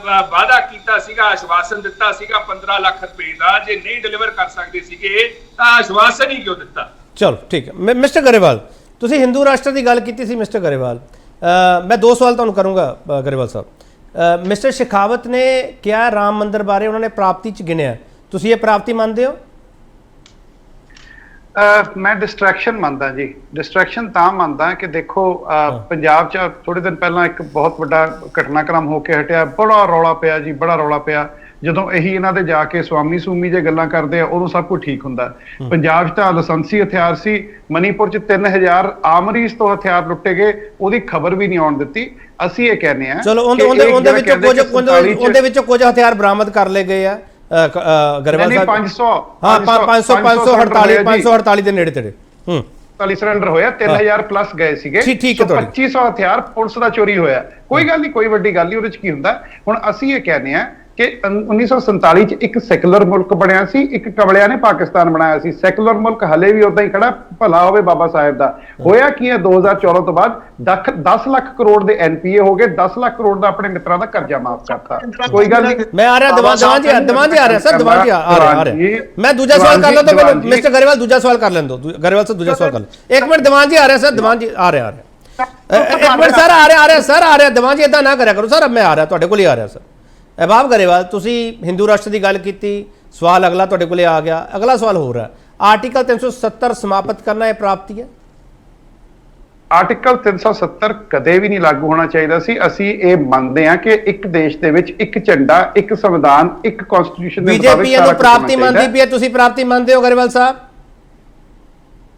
ਵਾਅਦਾ ਕੀਤਾ ਸੀਗਾ, ਆਸ਼ਵਾਸਨ ਦਿੱਤਾ ਸੀਗਾ 15 ਲੱਖ ਰੁਪਏ ਦਾ, ਜੇ ਨਹੀਂ ਡਿਲੀਵਰ ਕਰ ਸਕਦੇ ਸੀਗੇ ਤਾਂ ਆਸ਼ਵਾਸਨ ਹੀ ਕਿਉਂ ਦਿੱਤਾ? ਚਲੋ ਠੀਕ ਹੈ। ਮਿਸਟਰ ਗਰੇਵਾਲ, ਤੁਸੀਂ ਹਿੰਦੂ ਰਾਸ਼ਟਰ ਦੀ ਗੱਲ ਕੀਤੀ ਸੀ। ਮਿਸਟਰ ਗਰੇਵਾਲ, ਮੈਂ 2 ਸਵਾਲ ਤੁਹਾਨੂੰ ਕਰੂੰਗਾ। ਗਰੇਵਾਲ ਸਾਹਿਬ, ਮਿਸਟਰ ਸ਼ੇਖਾਵਤ ਨੇ ਕਿਹਾ ਰਾਮ ਮੰਦਿਰ ਬਾਰੇ, ਉਹਨਾਂ ਨੇ ਪ੍ਰਾਪਤੀ 'ਚ ਗਿਣਿਆ, ਤੁਸੀਂ ਇਹ ਪ੍ਰਾਪਤੀ ਮੰਨਦੇ ਹੋ? ਮੈਂ ਡਿਸਟਰੈਕਸ਼ਨ ਮੰਨਦਾ ਜੀ। ਡਿਸਟਰੈਕਸ਼ਨ ਤਾਂ ਮੰਨਦਾ ਕਿ ਦੇਖੋ, ਪੰਜਾਬ 'ਚ ਥੋੜੇ ਦਿਨ ਪਹਿਲਾਂ ਇੱਕ ਬਹੁਤ ਵੱਡਾ ਘਟਨਾਕ੍ਰਮ ਹੋ ਕੇ ਹਟਿਆ, ਬੜਾ ਰੌਲਾ ਪਿਆ ਜੀ, ਬੜਾ ਰੌਲਾ ਪਿਆ। ਜਦੋਂ ਇਹੀ ਇਹਨਾਂ ਦੇ ਜਾ ਕੇ ਸਵਾਮੀ ਸੂਮੀ ਜੇ ਗੱਲਾਂ ਕਰਦੇ ਆ, ਉਦੋਂ ਸਭ ਕੁਝ ਠੀਕ ਹੁੰਦਾ। ਪੰਜਾਬ 'ਚ ਤਾਂ ਲਾਇਸੈਂਸੀ ਹਥਿਆਰ ਸੀ, ਮਨੀਪੁਰ 'ਚ 3000 ਆਮਰੀਜ਼ ਤੋਂ ਹਥਿਆਰ ਲੁੱਟੇ ਗਏ, ਉਹਦੀ ਖਬਰ ਵੀ ਨਹੀਂ ਆਉਣ ਦਿੱਤੀ। ਅਸੀਂ ਇਹ ਕਹਿੰਦੇ ਆ, ਚਲੋ ਉਹਦੇ ਵਿੱਚੋਂ ਕੁਝ ਹਥਿਆਰ ਬਰਾਮਦ ਕਰ ਲਏ ਗਏ ਆ। ਗਰੇਵਾਲ ਸਾਹਿਬ 548 ਦੇ ਨੇੜੇ ਤੇੜੇ 40 ਸਰੈਂਡਰ ਹੋਇਆ, 3000 ਪਲੱਸ ਗਏ ਸੀਗੇ। 2500 ਹਥਿਆਰ ਪੁਲਿਸ ਦਾ ਚੋਰੀ ਹੋਇਆ। ਕੋਈ ਗੱਲ ਨਹੀਂ, ਕੋਈ ਵੱਡੀ ਗੱਲ ਨਹੀਂ, ਉਹਦੇ 'ਚ ਕੀ ਹੁੰਦਾ। ਹੁਣ ਅਸੀਂ ਇਹ ਕਹਿੰਦੇ ਆ ਕਿ 1947 'ਚ ਇੱਕ ਸੈਕੂਲਰ ਮੁਲਕ ਬਣਿਆ ਸੀ, ਇੱਕ ਕਬਲਿਆਂ ਨੇ ਪਾਕਿਸਤਾਨ ਬਣਾਇਆ ਸੀ। ਸੈਕੂਲਰ ਮੁਲਕ ਹਲੇ ਵੀ ਉਦਾਂ ਹੀ ਖੜਾ, ਭਲਾ ਹੋਵੇ ਬਾਬਾ ਸਾਹਿਬ ਦਾ। ਹੋਇਆ ਕੀ ਹੈ, 2014 ਤੋਂ ਬਾਅਦ 10 ਲੱਖ ਕਰੋੜ ਦੇ ਐਨਪੀਏ ਹੋ ਗਏ, 10 ਲੱਖ ਕਰੋੜ ਦਾ ਆਪਣੇ ਮਿੱਤਰਾਂ ਦਾ ਕਰਜ਼ਾ ਮਾਫ ਕਰਤਾ। ਕੋਈ ਗੱਲ ਨਹੀਂ, ਮੈਂ ਆ ਰਿਹਾ ਦੀਵਾਨ ਜੀ ਆ ਰਿਹਾ ਸਰ, ਦੀਵਾਨ ਜੀ ਆ ਰਿਹਾ। ਮੈਂ ਦੂਜਾ ਸਵਾਲ ਕਰ ਲਾਂ ਤਾਂ ਮੈਨੂੰ ਮਿਸਟਰ ਗਰੇਵਾਲ ਦੂਜਾ ਸਵਾਲ ਕਰ ਲੈਣ ਦਿਓ। ਗਰੇਵਾਲ ਸਾਹਿਬ ਦੂਜਾ ਸਵਾਲ ਕਰ ਲਓ। 1 ਮਿੰਟ ਦੀਵਾਨ ਜੀ ਆ ਰਿਹਾ ਸਰ, ਦੀਵਾਨ ਜੀ ਆ ਰਿਹਾ 1 ਮਿੰਟ ਸਰ, ਆ ਰਿਹਾ ਦੀਵਾਨ ਜੀ, ਏਦਾਂ ਨਾ ਕਰਿਆ ਕਰੋ ਸਰ। ਮੈਂ ਆ ਰਿਹਾ, ਤੁਹਾਡੇ ਕੋਲ ਹੀ ਆ ਰਿਹਾ ਸਰ। ਅਹਿਬਾਬ ਗਰੇਵਾਲ, ਤੁਸੀਂ ਹਿੰਦੂ ਰਾਸ਼ਟਰ ਦੀ ਗੱਲ ਕੀਤੀ, ਸਵਾਲ ਅਗਲਾ ਤੁਹਾਡੇ ਕੋਲੇ ਆ ਗਿਆ। ਅਗਲਾ ਸਵਾਲ ਹੋ ਰਿਹਾ, ਆਰਟੀਕਲ 370 ਸਮਾਪਤ ਕਰਨਾ ਇਹ ਪ੍ਰਾਪਤੀ ਹੈ? ਆਰਟੀਕਲ 370 ਕਦੇ ਵੀ ਨਹੀਂ ਲਾਗੂ ਹੋਣਾ ਚਾਹੀਦਾ ਸੀ। ਅਸੀਂ ਇਹ ਮੰਨਦੇ ਹਾਂ ਕਿ ਇੱਕ ਦੇਸ਼ ਦੇ ਵਿੱਚ ਇੱਕ ਝੰਡਾ, ਇੱਕ ਸੰਵਿਧਾਨ, ਇੱਕ ਕਨਸਟੀਟਿਊਸ਼ਨ ਦੇ ਮੁਤਾਬਿਕ ਬੀਜੇਪੀ ਇਹਨੂੰ ਪ੍ਰਾਪਤੀ ਮੰਨਦੀ ਪਈ ਹੈ, ਤੁਸੀਂ ਪ੍ਰਾਪਤੀ ਮੰਨਦੇ ਹੋ ਗਰੇਵਾਲ ਸਾਹਿਬ?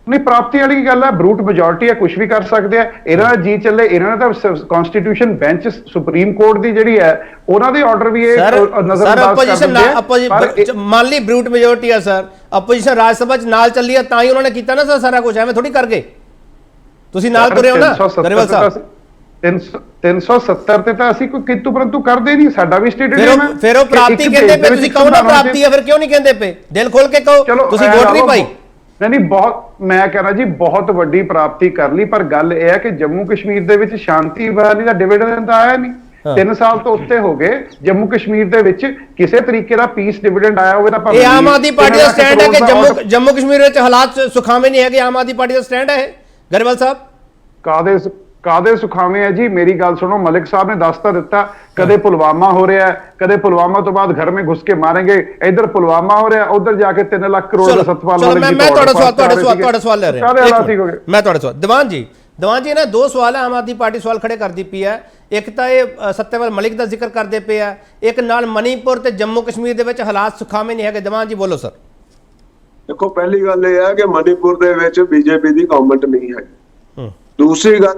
ਨਹੀਂ ਪ੍ਰਾਪਤੀ ਵਾਲੀ ਗੱਲ ਹੈ, ਬਰੂਟ ਮੈਜੋਰਟੀ ਹੈ, ਕੁਝ ਵੀ ਕਰ ਸਕਦੇ ਆ ਇਹਨਾਂ ਦਾ ਜੀ ਚੱਲੇ। ਇਹਨਾਂ ਨੇ ਤਾਂ ਕਨਸਟੀਟਿਊਸ਼ਨ ਬੈਂਚ ਸੁਪਰੀਮ ਕੋਰਟ ਦੀ ਜਿਹੜੀ ਹੈ ਉਹਨਾਂ ਦੇ ਆਰਡਰ ਵੀ ਇਹ ਨਜ਼ਰਅੰਦਾਜ਼ ਕਰ ਦਿੰਦੇ ਆ। ਮੰਨ ਲਈ ਬਰੂਟ ਮੈਜੋਰਟੀ ਆ ਸਰ, ਆਪੋਜੀਸ਼ਨ ਰਾਜ ਸਭਾ ਚ ਨਾਲ ਚੱਲੀ ਆ ਤਾਂ ਹੀ ਉਹਨਾਂ ਨੇ ਕੀਤਾ ਨਾ ਸਰ ਸਾਰਾ ਕੁਝ, ਐਵੇਂ ਥੋੜੀ ਕਰ ਗਏ। ਤੁਸੀਂ ਨਾਲ ਤੁਰੇ ਹੋ ਨਾ ਗਰੇਵਾਲ ਸਾਹਿਬ। 370 ਤੇ ਤਾਂ ਅਸੀਂ ਕੋਈ ਕਿੰਤੂ ਪਰੰਤੂ ਕਰਦੇ ਨਹੀਂ, ਸਾਡਾ ਵੀ ਸਟੇਡੀਅਮ ਹੈ। ਫਿਰ ਉਹ ਪ੍ਰਾਪਤੀ ਕਹਿੰਦੇ ਪਏ, ਤੁਸੀਂ ਕਹੋ ਨਾ ਪ੍ਰਾਪਤੀ ਹੈ, ਫਿਰ ਕਿਉਂ ਨਹੀਂ ਕਹਿੰਦੇ ਪਏ? ਦਿਲ ਖੋਲ ਕੇ ਕਹੋ, ਤੁਸੀਂ ਵੋਟ ਨਹੀਂ ਪਾਈ। ਨਹੀਂ ਬਹੁਤ, ਮੈਂ ਕਹਿਣਾ ਜੀ ਬਹੁਤ ਵੱਡੀ ਪ੍ਰਾਪਤੀ ਕਰ ਲਈ, ਪਰ ਗੱਲ ਇਹ ਹੈ ਕਿ ਜੰਮੂ ਕਸ਼ਮੀਰ ਦੇ ਵਿੱਚ ਸ਼ਾਂਤੀ ਬਹਾਲੀ ਦਾ ਡਿਵੀਡੈਂਡ ਤਾਂ ਆਇਆ ਨਹੀਂ। 3 ਸਾਲ ਤੋਂ ਉੱਤੇ ਹੋ ਗਏ ਜੰਮੂ ਕਸ਼ਮੀਰ ਦੇ ਵਿੱਚ ਕਿਸੇ ਤਰੀਕੇ ਦਾ ਪੀਸ ਡਿਵੀਡੈਂਡ ਆਇਆ ਹੋਵੇ ਤਾਂ ਇਹ ਆਮ ਆਦਮੀ ਪਾਰਟੀ ਦਾ ਸਟੈਂਡ ਹੈ ਕਿ ਜੰਮੂ ਕਸ਼ਮੀਰ ਵਿੱਚ ਹਾਲਾਤ ਸੁਖਾਵੇਂ ਨਹੀਂ ਹੈਗੇ। ਆਮ ਆਦਮੀ ਪਾਰਟੀ ਦਾ ਸਟੈਂਡ ਹੈ ਇਹ ਗਰੇਵਾਲ ਸਾਹਿਬ। ਕਾਦੇ ਸੁਖਾਵੇਂ ਹੈ ਜੀ? ਮੇਰੀ ਗੱਲ ਸੁਣੋ, ਮਲਿਕ ਸਾਹਿਬ ਨੇ ਦੱਸ ਤਾਂ ਦਿੱਤਾ, ਕਦੇ ਪੁਲਵਾਮਾ ਹੋ ਰਿਹਾ, ਕਦੇ ਪੁਲਵਾਮਾ ਤੋਂ ਬਾਅਦ ਘਰ में घुस के मारेंगे, इधर पुलवामा हो रहा, उधर जाके 3 लाख करोड़ ਦਾ ਸਤਪਾਲ ਮੈਂ ਤੁਹਾਡਾ ਸਵਾਲ ਲੈ ਰਿਹਾ। ਮੈਂ ਤੁਹਾਡੇ ਸਵਾਲ ਦੀਵਾਨ ਜੀ ਨੇ 2 ਸਵਾਲ ਹੈ, ਆਮ ਆਦਮੀ ਪਾਰਟੀ ਸਵਾਲ ਖੜੇ ਕਰਦੀ ਪਈ ਹੈ। ਇੱਕ ਤਾਂ ਇਹ ਸੱਤਿਆਪਾਲ ਮਲਿਕ ਦਾ ਜ਼ਿਕਰ ਕਰਦੇ ਪਏ ਆ, ਇੱਕ ਨਾਲ ਮਨੀਪੁਰ ਤੇ ਜੰਮੂ ਕਸ਼ਮੀਰ ਦੇ ਵਿੱਚ ਹਾਲਾਤ ਸੁਖਾਵੇਂ ਨਹੀਂ ਹੈਗੇ। ਦੀਵਾਨ ਜੀ ਬੋਲੋ ਸਰ। ਦੇਖੋ, ਪਹਿਲੀ ਗੱਲ ਇਹ ਹੈ ਕਿ ਮਨੀਪੁਰ ਦੇ ਵਿੱਚ ਬੀਜੇਪੀ ਦੀ ਗਵਰਨਮੈਂਟ ਨਹੀਂ ਹੈ। ਦੂਸਰੀ ਗੱਲ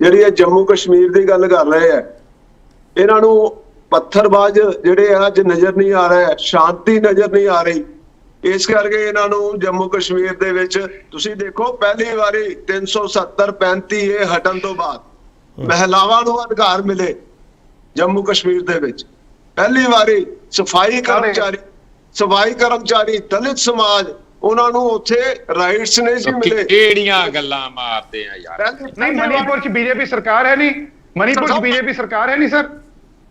ਜਿਹੜੀ ਹੈ ਜੰਮੂ ਕਸ਼ਮੀਰ ਦੀ ਗੱਲ ਕਰ ਰਹੇ ਆ, ਇਹਨਾਂ ਨੂੰ ਪੱਥਰਬਾਜ਼ ਜਿਹੜੇ ਆ ਅੱਜ ਨਜ਼ਰ ਨਹੀਂ ਆ ਰਿਹਾ, ਸ਼ਾਂਤੀ ਨਜ਼ਰ ਨਹੀਂ ਆ ਰਹੀ। ਇਸ ਕਰਕੇ ਇਹਨਾਂ ਨੂੰ ਜੰਮੂ ਕਸ਼ਮੀਰ ਦੇ ਵਿੱਚ ਤੁਸੀਂ ਦੇਖੋ, ਪਹਿਲੀ ਵਾਰੀ 370-35 ਇਹ ਹਟਣ ਤੋਂ ਬਾਅਦ ਮਹਿਲਾਵਾਂ ਨੂੰ ਅਧਿਕਾਰ ਮਿਲੇ ਜੰਮੂ ਕਸ਼ਮੀਰ ਦੇ ਵਿੱਚ। ਪਹਿਲੀ ਵਾਰੀ ਸਫਾਈ ਕਰਮਚਾਰੀ ਦਲਿਤ ਸਮਾਜ, ਉਹਨਾਂ ਨੂੰ ਉੱਥੇ ਰਾਈਟਸ ਨਹੀਂ ਸੀ ਮਿਲੇ। ਕਿਹੜੀਆਂ ਗੱਲਾਂ ਮਾਰਦੇ ਆ ਯਾਰ। ਨਹੀਂ, ਮਨੀਪੁਰ ਚ ਬੀਜੇਪੀ ਸਰਕਾਰ ਹੈ ਨਹੀਂ, ਮਨੀਪੁਰ ਚ ਬੀਜੇਪੀ ਸਰਕਾਰ ਹੈ ਨਹੀਂ ਸਰ।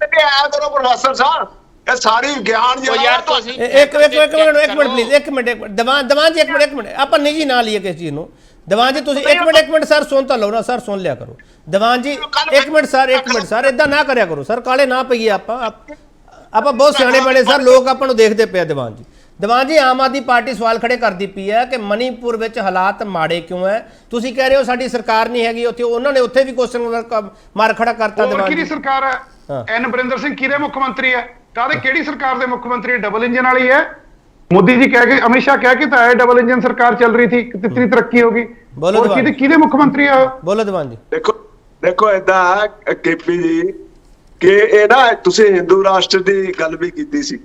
ਆਇਆ ਕਰੋ ਪ੍ਰੋਫੈਸਰ ਸਾਹਿਬ, ਇਹ ਸਾਰੀ ਗਿਆਨ ਯਾਰ ਤੁਸੀਂ ਇੱਕ ਮਿੰਟ ਪਲੀਜ਼, ਇੱਕ ਮਿੰਟ ਦੀਵਾਨ ਜੀ, ਇੱਕ ਮਿੰਟ ਆਪਾਂ ਨਿੱਜੀ ਨਾ ਲਈਏ ਕਿਸ ਚੀਜ਼ ਨੂੰ। ਦੀਵਾਨ ਜੀ ਤੁਸੀਂ ਇੱਕ ਮਿੰਟ ਸਰ ਸੁਣ ਤਾਂ ਲਓ ਨਾ ਸਰ, ਸੁਣ ਲਿਆ ਕਰੋ। ਦੀਵਾਨ ਜੀ ਇੱਕ ਮਿੰਟ ਸਰ ਇਦਾਂ ਨਾ ਕਰਿਆ ਕਰੋ ਸਰ, ਕਾਲੇ ਨਾ ਪਈਏ ਆਪਾਂ ਬਹੁਤ ਸਿਆਣੇ ਬਣੇ ਸਰ, ਲੋਕ ਆਪਾਂ ਨੂੰ ਦੇਖਦੇ ਪਏ। ਦੀਵਾਨ ਜੀ ਆਮ ਆਦਮੀ ਪਾਰਟੀ ਸਵਾਲ ਖੜੇ ਕਰਦੀ ਪਈ ਹੈ ਕਿ ਮਨੀਪੁਰ ਵਿੱਚ ਹਾਲਾਤ ਮਾੜੇ ਕਿਉਂ ਹੈ? ਤੁਸੀਂ ਕਹਿ ਰਹੇ ਹੋ ਸਾਡੀ ਸਰਕਾਰ ਨਹੀਂ ਹੈਗੀ ਉੱਥੇ, ਉਹਨਾਂ ਨੇ ਉੱਥੇ ਵੀ ਕੁਐਸਚਨ ਮਾਰਕ ਖੜਾ ਕਰਤਾ। ਦੀਵਾਨ ਜੀ ਕਿਹਦੀ ਸਰਕਾਰ ਹੈ? ਐਨ ਬਰਿੰਦਰ ਸਿੰਘ ਕਿਹਦੇ ਮੁੱਖ ਮੰਤਰੀ ਹੈ? ਕਿਹੜੀ ਸਰਕਾਰ ਦੇ ਮੁੱਖ ਮੰਤਰੀ? ਡਬਲ ਇੰਜਨ ਵਾਲੀ ਹੈ। ਮੋਦੀ ਜੀ ਕਹਿ ਕੇ, ਅਮਿਤ ਸ਼ਾਹ ਕਹਿ ਕੇ ਤਾਂ ਆਏ ਡਬਲ ਇੰਜਨ ਸਰਕਾਰ ਚੱਲ ਰਹੀ ਥੀ, ਕਿਤਨੀ ਤਰੱਕੀ ਹੋਗੀ। ਕਿਹਦੇ ਮੁੱਖ ਮੰਤਰੀ ਆ? ਬੋਲੋ ਦੀਵਾਨ ਜੀ। ਦੇਖੋ ਏਦਾਂ ਕੇਪੀ ਜੀ ਕਿ ਇਹ ਨਾ ਤੁਸੀਂ ਹਿੰਦੂ ਰਾਸ਼ਟਰ ਦੀ ਗੱਲ ਵੀ ਕੀਤੀ ਸੀ।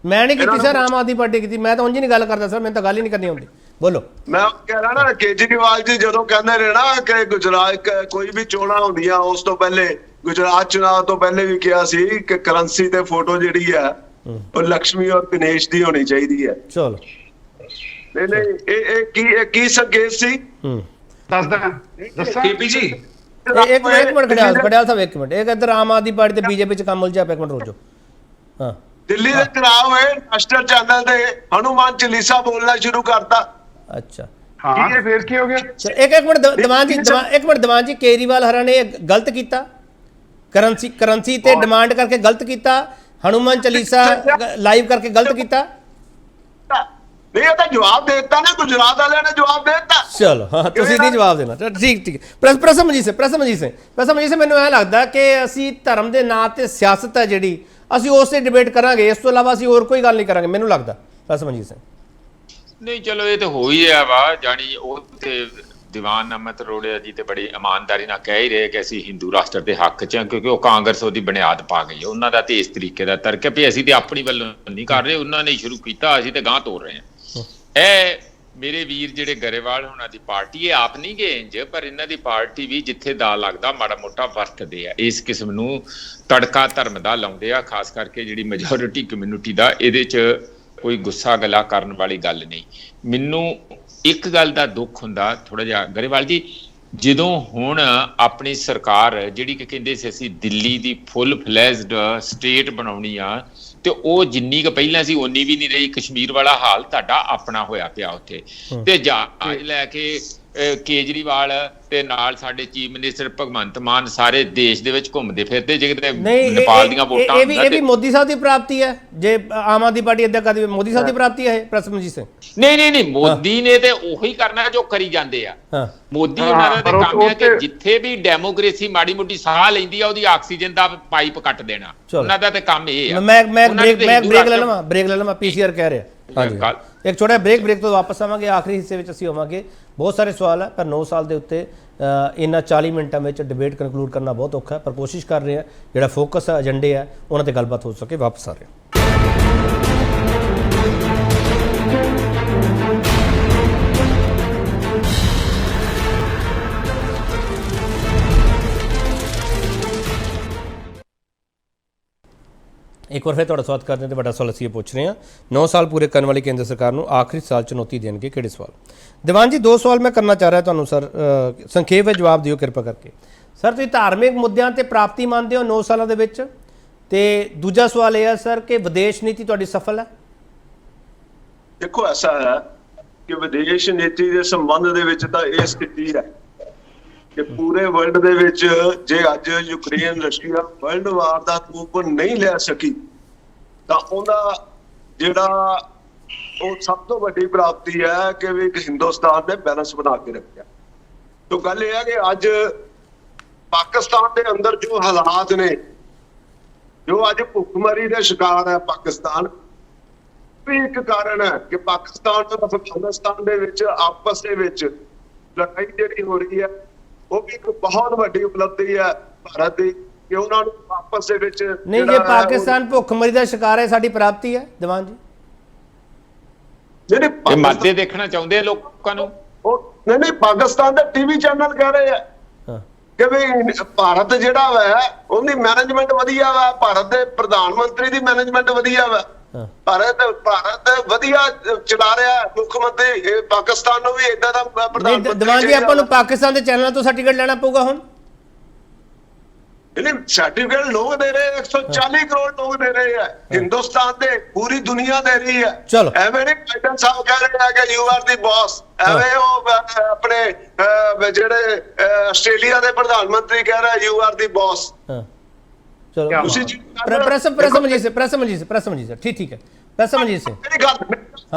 ਮੈਂ ਨਹੀਂ ਕੀਤੀ ਸਰ, ਆਮ ਆਦਮੀ ਪਾਰਟੀ ਕੀਤੀ। ਮੈਂ ਤਾਂ ਉਂਝ ਨਹੀਂ ਗੱਲ ਕਰਦਾ ਸਰ, ਮੈਨੂੰ ਤਾਂ ਗੱਲ ਹੀ ਨਹੀਂ ਕਰਨੀ ਆਉਂਦੀ। ਬੋਲੋ। ਮੈਂ ਕਹਿ ਰਿਹਾ ਨਾ, ਕੇਜਰੀਵਾਲ ਜੀ ਜਦੋਂ ਕਹਿੰਦੇ ਨੇ ਨਾ ਕਿ ਗੁਜਰਾਤ ਕੋਈ ਵੀ ਚੋਣਾਂ ਹੁੰਦੀਆਂ ਉਸ ਤੋਂ ਪਹਿਲੇ, ਗੁਜਰਾਤ ਚੁਣਾਵ ਤੋਂ ਪਹਿਲੇ ਵੀ ਕਿਹਾ ਸੀ ਕਿ ਕਰੰਸੀ ਤੇ ਫੋਟੋ ਜਿਹੜੀ ਹੈ ਉਹ ਲక్ష్ਮੀ ਔਰ ਗਣੇਸ਼ ਦੀ ਹੋਣੀ ਚਾਹੀਦੀ ਹੈ। ਚਲੋ ਨਹੀਂ, ਇਹ ਕੀ ਸੰਕੇਤ ਸੀ? ਦੱਸਾਂ ਕੇਪੀ ਜੀ ਇੱਕ ਮਿੰਟ ਖੜਿਆਲ ਸਾਹਿਬ, ਇੱਕ ਮਿੰਟ। ਇੱਕ ਇੱਧਰ ਆਮ ਆਦਮੀ ਪਾਰਟੀ ਤੇ ਬੀਜੇਪੀ ਚ ਕੰਮ ਉਲਝਿਆ ਪਿਆ, ਇੱਕ ਮਿੰਟ ਰੁਕ ਜਾਓ। ਹਾਂ, ਦਿੱਲੀ ਦੇ ਚੁਣਾਵ ਹੋਏ, ਨੈਸ਼ਨਲ ਚੈਨਲ ਤੇ ਹਨੂਮਾਨ ਚਾਲੀਸਾ ਬੋਲਣਾ ਸ਼ੁਰੂ ਕਰਤਾ। ਅੱਛਾ ਹਾਂ, ਤੇ ਫਿਰ ਕੀ ਹੋ ਗਿਆ? ਇੱਕ ਮਿੰਟ ਦੀਵਾਨ ਜੀ ਕੇਜਰੀਵਾਲ ਹਰਾਂ ਨੇ ਗਲਤ ਕੀਤਾ, ਕਰੰਸੀ ਤੇ ਡਿਮਾਂਡ ਕਰਕੇ ਗਲਤ ਕੀਤਾ, ਹਨੂਮਾਨ ਚਾਲੀਸਾ ਲਾਈਵ ਕਰਕੇ ਗਲਤ ਕੀਤਾ। ਨਹੀਂ, ਇਹ ਤਾਂ ਜਵਾਬ ਦੇ ਦਿੱਤਾ ਨਾ, ਗੁਜਰਾਤ ਵਾਲਿਆਂ ਨੇ ਜਵਾਬ ਦੇ ਦਿੱਤਾ। ਚਲੋ ਹਾਂ, ਤੁਸੀਂ ਨਹੀਂ ਜਵਾਬ ਦੇਣਾ, ਠੀਕ। ਪ੍ਰਸਮਜੀਤ ਸਿੰਘ ਮੈਨੂੰ ਐਂ ਲੱਗਦਾ ਕਿ ਅਸੀਂ ਧਰਮ ਦੇ ਨਾਂ ਤੇ ਸਿਆਸਤ ਹੈ ਜਿਹੜੀ, ਅਸੀਂ ਉਸ ਤੇ ਡਿਬੇਟ ਕਰਾਂਗੇ, ਇਸ ਤੋਂ ਇਲਾਵਾ ਅਸੀਂ ਹੋਰ ਕੋਈ ਗੱਲ ਨਹੀਂ ਕਰਾਂਗੇ, ਮੈਨੂੰ ਲੱਗਦਾ। ਪ੍ਰਸਮਜੀਤ ਸਿੰਘ ਨਹੀਂ, ਚਲੋ ਇਹ ਤਾਂ ਹੋ ਹੀ ਰਿਹਾ ਵਾ, ਜਾਣੀ ਉਹ ਤੇ ਦੀਵਾਨ ਅਹਿਮਦ ਰੋੜਿਆ ਜੀ ਤੇ ਬੜੀ ਇਮਾਨਦਾਰੀ ਨਾਲ ਕਹਿ ਹੀ ਰਹੇ ਕਿ ਅਸੀਂ ਹਿੰਦੂ ਰਾਸ਼ਟਰ ਦੇ ਹੱਕ 'ਚ ਹਾਂ, ਕਿਉਂਕਿ ਉਹ ਕਾਂਗਰਸ ਉਹਦੀ ਬੁਨਿਆਦ ਪਾ ਗਈ ਹੈ। ਉਹਨਾਂ ਦਾ ਤੇ ਇਸ ਤਰੀਕੇ ਦਾ ਤਰਕ ਹੈ ਵੀ ਅਸੀਂ ਤੇ ਆਪਣੀ ਵੱਲੋਂ ਨਹੀਂ ਕਰ ਰਹੇ, ਉਹਨਾਂ ਨੇ ਸ਼ੁਰੂ ਕੀਤਾ, ਅਸੀਂ ਤੇ ਗਾਂਹ ਤੋਰ ਰਹੇ ਹਾਂ। ਇਹ ਮੇਰੇ ਵੀਰ ਜਿਹੜੇ ਗਰੇਵਾਲ ਹੋਣਾ ਦੀ ਪਾਰਟੀ, ਇਹ ਆਪ ਨਹੀਂ ਗਏ ਇੰਜ, ਪਰ ਇਹਨਾਂ ਦੀ ਪਾਰਟੀ ਵੀ ਜਿੱਥੇ ਦਾ ਲੱਗਦਾ ਮਾੜਾ ਮੋਟਾ ਵਰਤਦੇ ਆ, ਇਸ ਕਿਸਮ ਨੂੰ ਤੜਕਾ ਧਰਮ ਦਾ ਲਾਉਂਦੇ ਆ, ਖਾਸ ਕਰਕੇ ਜਿਹੜੀ ਮੈਜੋਰਿਟੀ ਕਮਿਊਨਿਟੀ ਦਾ। ਇਹਦੇ 'ਚ ਕੋਈ ਗੁੱਸਾ ਗਲਾ ਕਰਨ ਵਾਲੀ ਗੱਲ ਨਹੀਂ। ਮੈਨੂੰ ਇੱਕ ਗੱਲ ਦਾ ਦੁੱਖ ਹੁੰਦਾ ਥੋੜਾ ਜਿਹਾ ਗਰੇਵਾਲ ਜੀ, ਜਦੋਂ ਹੁਣ ਆਪਣੀ ਸਰਕਾਰ ਜਿਹੜੀ ਕਿ ਕਹਿੰਦੇ ਸੀ ਅਸੀਂ ਦਿੱਲੀ ਦੀ ਫੁੱਲ ਫਲੈਜਡ ਸਟੇਟ ਬਣਾਉਣੀ ਆ, ਤੇ ਉਹ ਜਿੰਨੀ ਕੁ ਪਹਿਲਾਂ ਸੀ ਓਨੀ ਵੀ ਨਹੀਂ ਰਹੀ। ਕਸ਼ਮੀਰ ਵਾਲਾ ਹਾਲ ਤੁਹਾਡਾ ਆਪਣਾ ਹੋਇਆ ਪਿਆ ਉੱਥੇ, ਤੇ ਅੱਜ ਲੈ ਕੇ ਕੇਜਰੀਵਾਲ ਤੇ ਨਾਲ ਸਾਡੇ ਚੀਫ ਮਿਨਿਸਟਰ ਭਗਵੰਤ ਮਾਨ ਸਾਰੇ ਦੇਸ਼ ਦੇ ਵਿੱਚ ਘੁੰਮਦੇ ਫਿਰਦੇ। ਜੇ ਕਿਤੇ ਨੇਪਾਲ ਦੀਆਂ ਵੋਟਾਂ ਇਹ ਵੀ ਮੋਦੀ ਸਾਹਿਬ ਦੀ ਪ੍ਰਾਪਤੀ ਹੈ, ਜੇ ਆਮ ਆਦਮੀ ਪਾਰਟੀ ਏਦਾਂ ਕਰਦੀ, ਮੋਦੀ ਸਾਹਿਬ ਦੀ ਪ੍ਰਾਪਤੀ ਹੈ ਇਹ। ਪ੍ਰਸਮਜੀਤ ਸਿੰਘ ਨਹੀਂ, ਮੋਦੀ ਨੇ ਤੇ ਉਹੀ ਕਰਨਾ ਜੋ ਕਰੀ ਜਾਂਦੇ ਆ। ਮੋਦੀ ਉਹਨਾਂ ਦਾ ਤੇ ਕੰਮ ਹੈ ਕਿ ਜਿੱਥੇ ਵੀ ਡੈਮੋਕ੍ਰੇਸੀ ਮਾੜੀ ਮੋਟੀ ਸਾਹ ਲੈਂਦੀ ਆ, ਉਹਦੀ ਆਕਸੀਜਨ ਦਾ ਪਾਈਪ ਕੱਟ ਦੇਣਾ, ਉਹਨਾਂ ਦਾ ਤੇ ਕੰਮ ਇਹ ਆ। ਮੈਂ ਬ੍ਰੇਕ ਲੈ ਲਵਾਂ, ਪੀਸੀਆਰ ਕਹਿ ਰਿਹਾ ਹਾਂਜੀ ਇੱਕ ਛੋਟਾ ਬ੍ਰੇਕ ਤੋਂ ਵਾਪਸ ਆਵਾਂਗੇ। ਆਖਰੀ ਹਿੱਸੇ ਵਿੱਚ ਅਸੀਂ ਹੋਵਾਂਗੇ। ਬਹੁਤ ਸਾਰੇ ਸਵਾਲ ਹੈ ਪਰ 9 ਸਾਲ ਦੇ ਉੱਤੇ ਇਹਨਾਂ 40 ਮਿੰਟਾਂ ਵਿੱਚ ਡਿਬੇਟ ਕਨਕਲੂਡ ਕਰਨਾ ਬਹੁਤ ਔਖਾ ਹੈ, ਪਰ ਕੋਸ਼ਿਸ਼ ਕਰ ਰਹੇ ਹਾਂ ਜਿਹੜਾ ਫੋਕਸ ਹੈ, ਏਜੰਡੇ ਹੈ, ਉਹਨਾਂ ਤੇ ਗੱਲਬਾਤ ਹੋ ਸਕੇ। ਵਾਪਸ ਆ ਰਹੇ ਹਾਂ। एक बार फिर तुहाडा स्वागत करते हैं। तो बड़ा सवाल असीं ये पूछ रहे हैं, 9 साल पूरे करने वाली केंद्र सरकार को आखिरी साल चुनौती देंगे किहड़े सवाल? दीवान जी 2 सवाल मैं करना चाह रहा तुहानूं सर, संखेप में जवाब दिओ कृपा करके। सर तुसीं धार्मिक मुद्दों ते प्राप्ति मानते हो 9 सालों दे विच? ते दूजा सवाल यह है सर कि विदेश नीति तुहाडी सफल है? देखो ऐसा है कि विदेश नीति के संबंध दे विच तां इह स्थिति है कि पूरे वर्ल्ड दे विच जे अज यूक्रेन रशिया वर्ल्ड वार दा रूप नहीं ले सकी तां उहदा जिहड़ा ਉਹ ਸਭ ਤੋਂ ਵੱਡੀ ਪ੍ਰਾਪਤੀ ਹੈ ਕਿ ਵੀ ਹਿੰਦੁਸਤਾਨ ਨੇ ਬੈਲੈਂਸ ਬਣਾ ਕੇ ਰੱਖਿਆ। तो गल यह है कि अज पाकिस्तान के अंदर जो हालात ने, जो अज भुखमरी के शिकार है पाकिस्तान, भी एक कारण है कि पाकिस्तान और अफगानिस्तान के विच आपस के विच लड़ाई जिहड़ी हो रही है वो भी एक बहुत बड़ी उपलब्धि है भारत की कि उन्होंने आपस के विच नहीं, ये पाकिस्तान भुखमरी का शिकार है साडी प्राप्ति है दीवान जी? ਜਿਹੜੇ ਮਰਦੇ ਦੇਖਣਾ ਚਾਹੁੰਦੇ ਆ ਲੋਕਾਂ ਨੂੰ। नहीं पाकिस्तान के टीवी चैनल कह रहे हैं कि भी भारत जिहड़ा वा उहदी मैनेजमेंट वधिया वा, भारत के प्रधानमंत्री की मैनेजमेंट वधिया वा, भारत वधिया चला रहा है मुख्यमंत्री। पाकिस्तान नूं भी इदां दा प्रधानमंत्री दीवान जी आपां नूं पाकिस्तान के चैनलों तो सर्टिफिकेट लेना पऊगा हुण? सर्टिफिकेट लोग दे रहे हैं, 140 करोड़ लोग दे रहे हैं, हिंदुस्तान दे पूरी दुनिया दे रही है। चलो एवें नहीं बाइडन साहब कह रहे हैं कि यू आर दी बॉस, एवें वो अपने जेड़े आस्ट्रेलिया दे प्रधानमंत्री कह रहे हैं यू आर दी बॉस। चलो प्रसम जी से ठीक है। प्रसम जी से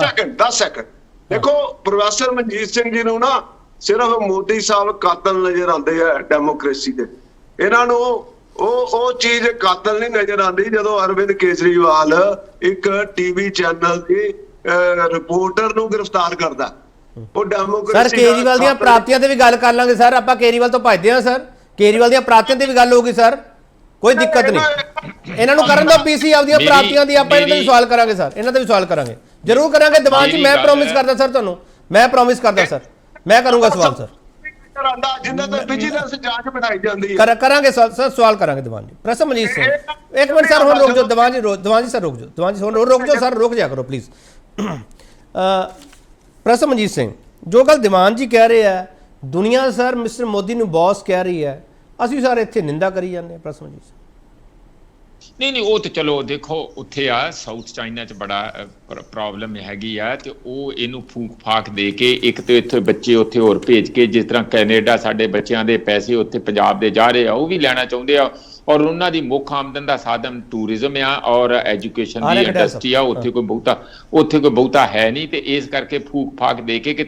सेकंड 10 सेकंड देखो, प्रोफेसर मनजीत सिंह जी नूं ना सिर्फ मोदी साहब कातल नजर आते हैं डेमोक्रेसी दे। इन्हां नूं ਉਹ ਚੀਜ਼ ਕਾਤਲ ਨਹੀਂ ਨਜ਼ਰ ਆਉਂਦੀ ਜਦੋਂ ਅਰਵਿੰਦ ਕੇਜਰੀਵਾਲ ਇੱਕ ਟੀਵੀ ਚੈਨਲ ਦੀ ਰਿਪੋਰਟਰ ਨੂੰ ਗ੍ਰਿਫਤਾਰ ਕਰਦਾ। ਉਹ ਡੈਮੋਕ੍ਰੇਸੀ ਸਰ ਕੇਜਰੀਵਾਲ ਦੀਆਂ ਪ੍ਰਾਪਤੀਆਂ ਤੇ ਵੀ ਗੱਲ ਕਰ ਲਾਂਗੇ ਸਰ, ਆਪਾਂ ਕੇਜਰੀਵਾਲ ਤੋਂ ਭੱਜਦੇ ਹਾਂ ਸਰ, ਕੇਜਰੀਵਾਲ ਦੀਆਂ ਪ੍ਰਾਪਤੀਆਂ ਤੇ ਵੀ ਗੱਲ ਹੋਊਗੀ ਸਰ, ਕੋਈ ਦਿੱਕਤ ਨਹੀਂ। ਇਹਨਾਂ ਨੂੰ ਕਰਨ ਦਿਓ ਪੀਸੀ ਆਪਦੀਆਂ ਪ੍ਰਾਪਤੀਆਂ ਦੀ, ਆਪਾਂ ਇਹਨਾਂ ਤੇ ਵੀ ਸਵਾਲ ਕਰਾਂਗੇ ਸਰ, ਇਹਨਾਂ ਤੇ ਵੀ ਸਵਾਲ ਕਰਾਂਗੇ, ਜ਼ਰੂਰ ਕਰਾਂਗੇ ਦੀਵਾਨ ਜੀ। ਮੈਂ ਪ੍ਰੋਮਿਸ ਕਰਦਾ ਸਰ ਤੁਹਾਨੂੰ, ਮੈਂ ਪ੍ਰੋਮਿਸ ਕਰਦਾ ਸਰ, ਮੈਂ ਕਰੂੰਗਾ ਸਵਾਲ ਸਰ, ਜਿੰਨਾ ਤੇ ਵਿਜੀਲੈਂਸ ਜਾਂਚ ਬਣਾਈ ਜਾਂਦੀ ਹੈ। ਕਰਾਂਗੇ ਸਰ, ਸਵਾਲ ਕਰਾਂਗੇ ਦੀਵਾਨ ਜੀ। ਪ੍ਰਸਮ ਮਨਜੀਤ ਸਿੰਘ ਇੱਕ ਮਿੰਟ ਸਰ, ਹੁਣ ਰੁਕ ਜਾਓ ਦੀਵਾਨ ਜੀ ਸਰ ਰੁਕ ਜਾਓ, ਦੀਵਾਨ ਜੀ ਹੁਣ ਰੁਕ ਜਾਓ ਸਰ, ਰੁਕ ਜਾ ਕਰੋ ਪਲੀਜ਼। ਪ੍ਰਸਮ ਮਨਜੀਤ ਸਿੰਘ, ਜੋ ਗੱਲ ਦੀਵਾਨ ਜੀ ਕਹਿ ਰਹੇ ਆ, ਦੁਨੀਆ ਸਰ ਮਿਸਟਰ ਮੋਦੀ ਨੂੰ ਬੌਸ ਕਹਿ ਰਹੀ ਹੈ, ਅਸੀਂ ਸਾਰੇ ਇੱਥੇ ਨਿੰਦਾ ਕਰੀ ਜਾਂਦੇ ਹਾਂ। ਪ੍ਰਸਮ ਮਨਜੀਤ ਸਿੰਘ नहीं ਉਹ ਤੇ ਚਲੋ ਦੇਖੋ ਉੱਥੇ ਆ ਸਾਊਥ ਚਾਈਨਾ 'ਚ ਬੜਾ ਪ੍ਰੋਬਲਮ ਹੈਗੀ ਆ, ਤੇ ਉਹ ਇਹਨੂੰ ਫੂਕ ਫਾਕ ਦੇ ਕੇ ਇੱਕ ਤੇ ਇੱਥੇ ਬੱਚੇ ਉੱਥੇ ਹੋਰ ਭੇਜ ਕੇ, ਜਿਸ ਤਰ੍ਹਾਂ ਕੈਨੇਡਾ ਸਾਡੇ ਬੱਚਿਆਂ ਦੇ ਪੈਸੇ ਉੱਥੇ ਪੰਜਾਬ ਦੇ ਜਾ ਰਹੇ ਆ, ਉਹ ਵੀ ਲੈਣਾ ਚਾਹੁੰਦੇ ਆ, ਔਰ ਉਹਨਾਂ ਦੀ ਮੁੱਖ ਆਮਦਨ ਦਾ ਸਾਧਨ ਟੂਰਿਜ਼ਮ ਆ ਔਰ ਐਜੂਕੇਸ਼ਨ ਦੀ ਇੰਡਸਟਰੀ ਆ। ਉੱਥੇ ਕੋਈ ਬਹੁਤਾ ਹੈ ਨਹੀਂ, ਤੇ ਇਸ ਕਰਕੇ ਫੂਕ ਫਾਕ ਦੇ ਕੇ ਕਿ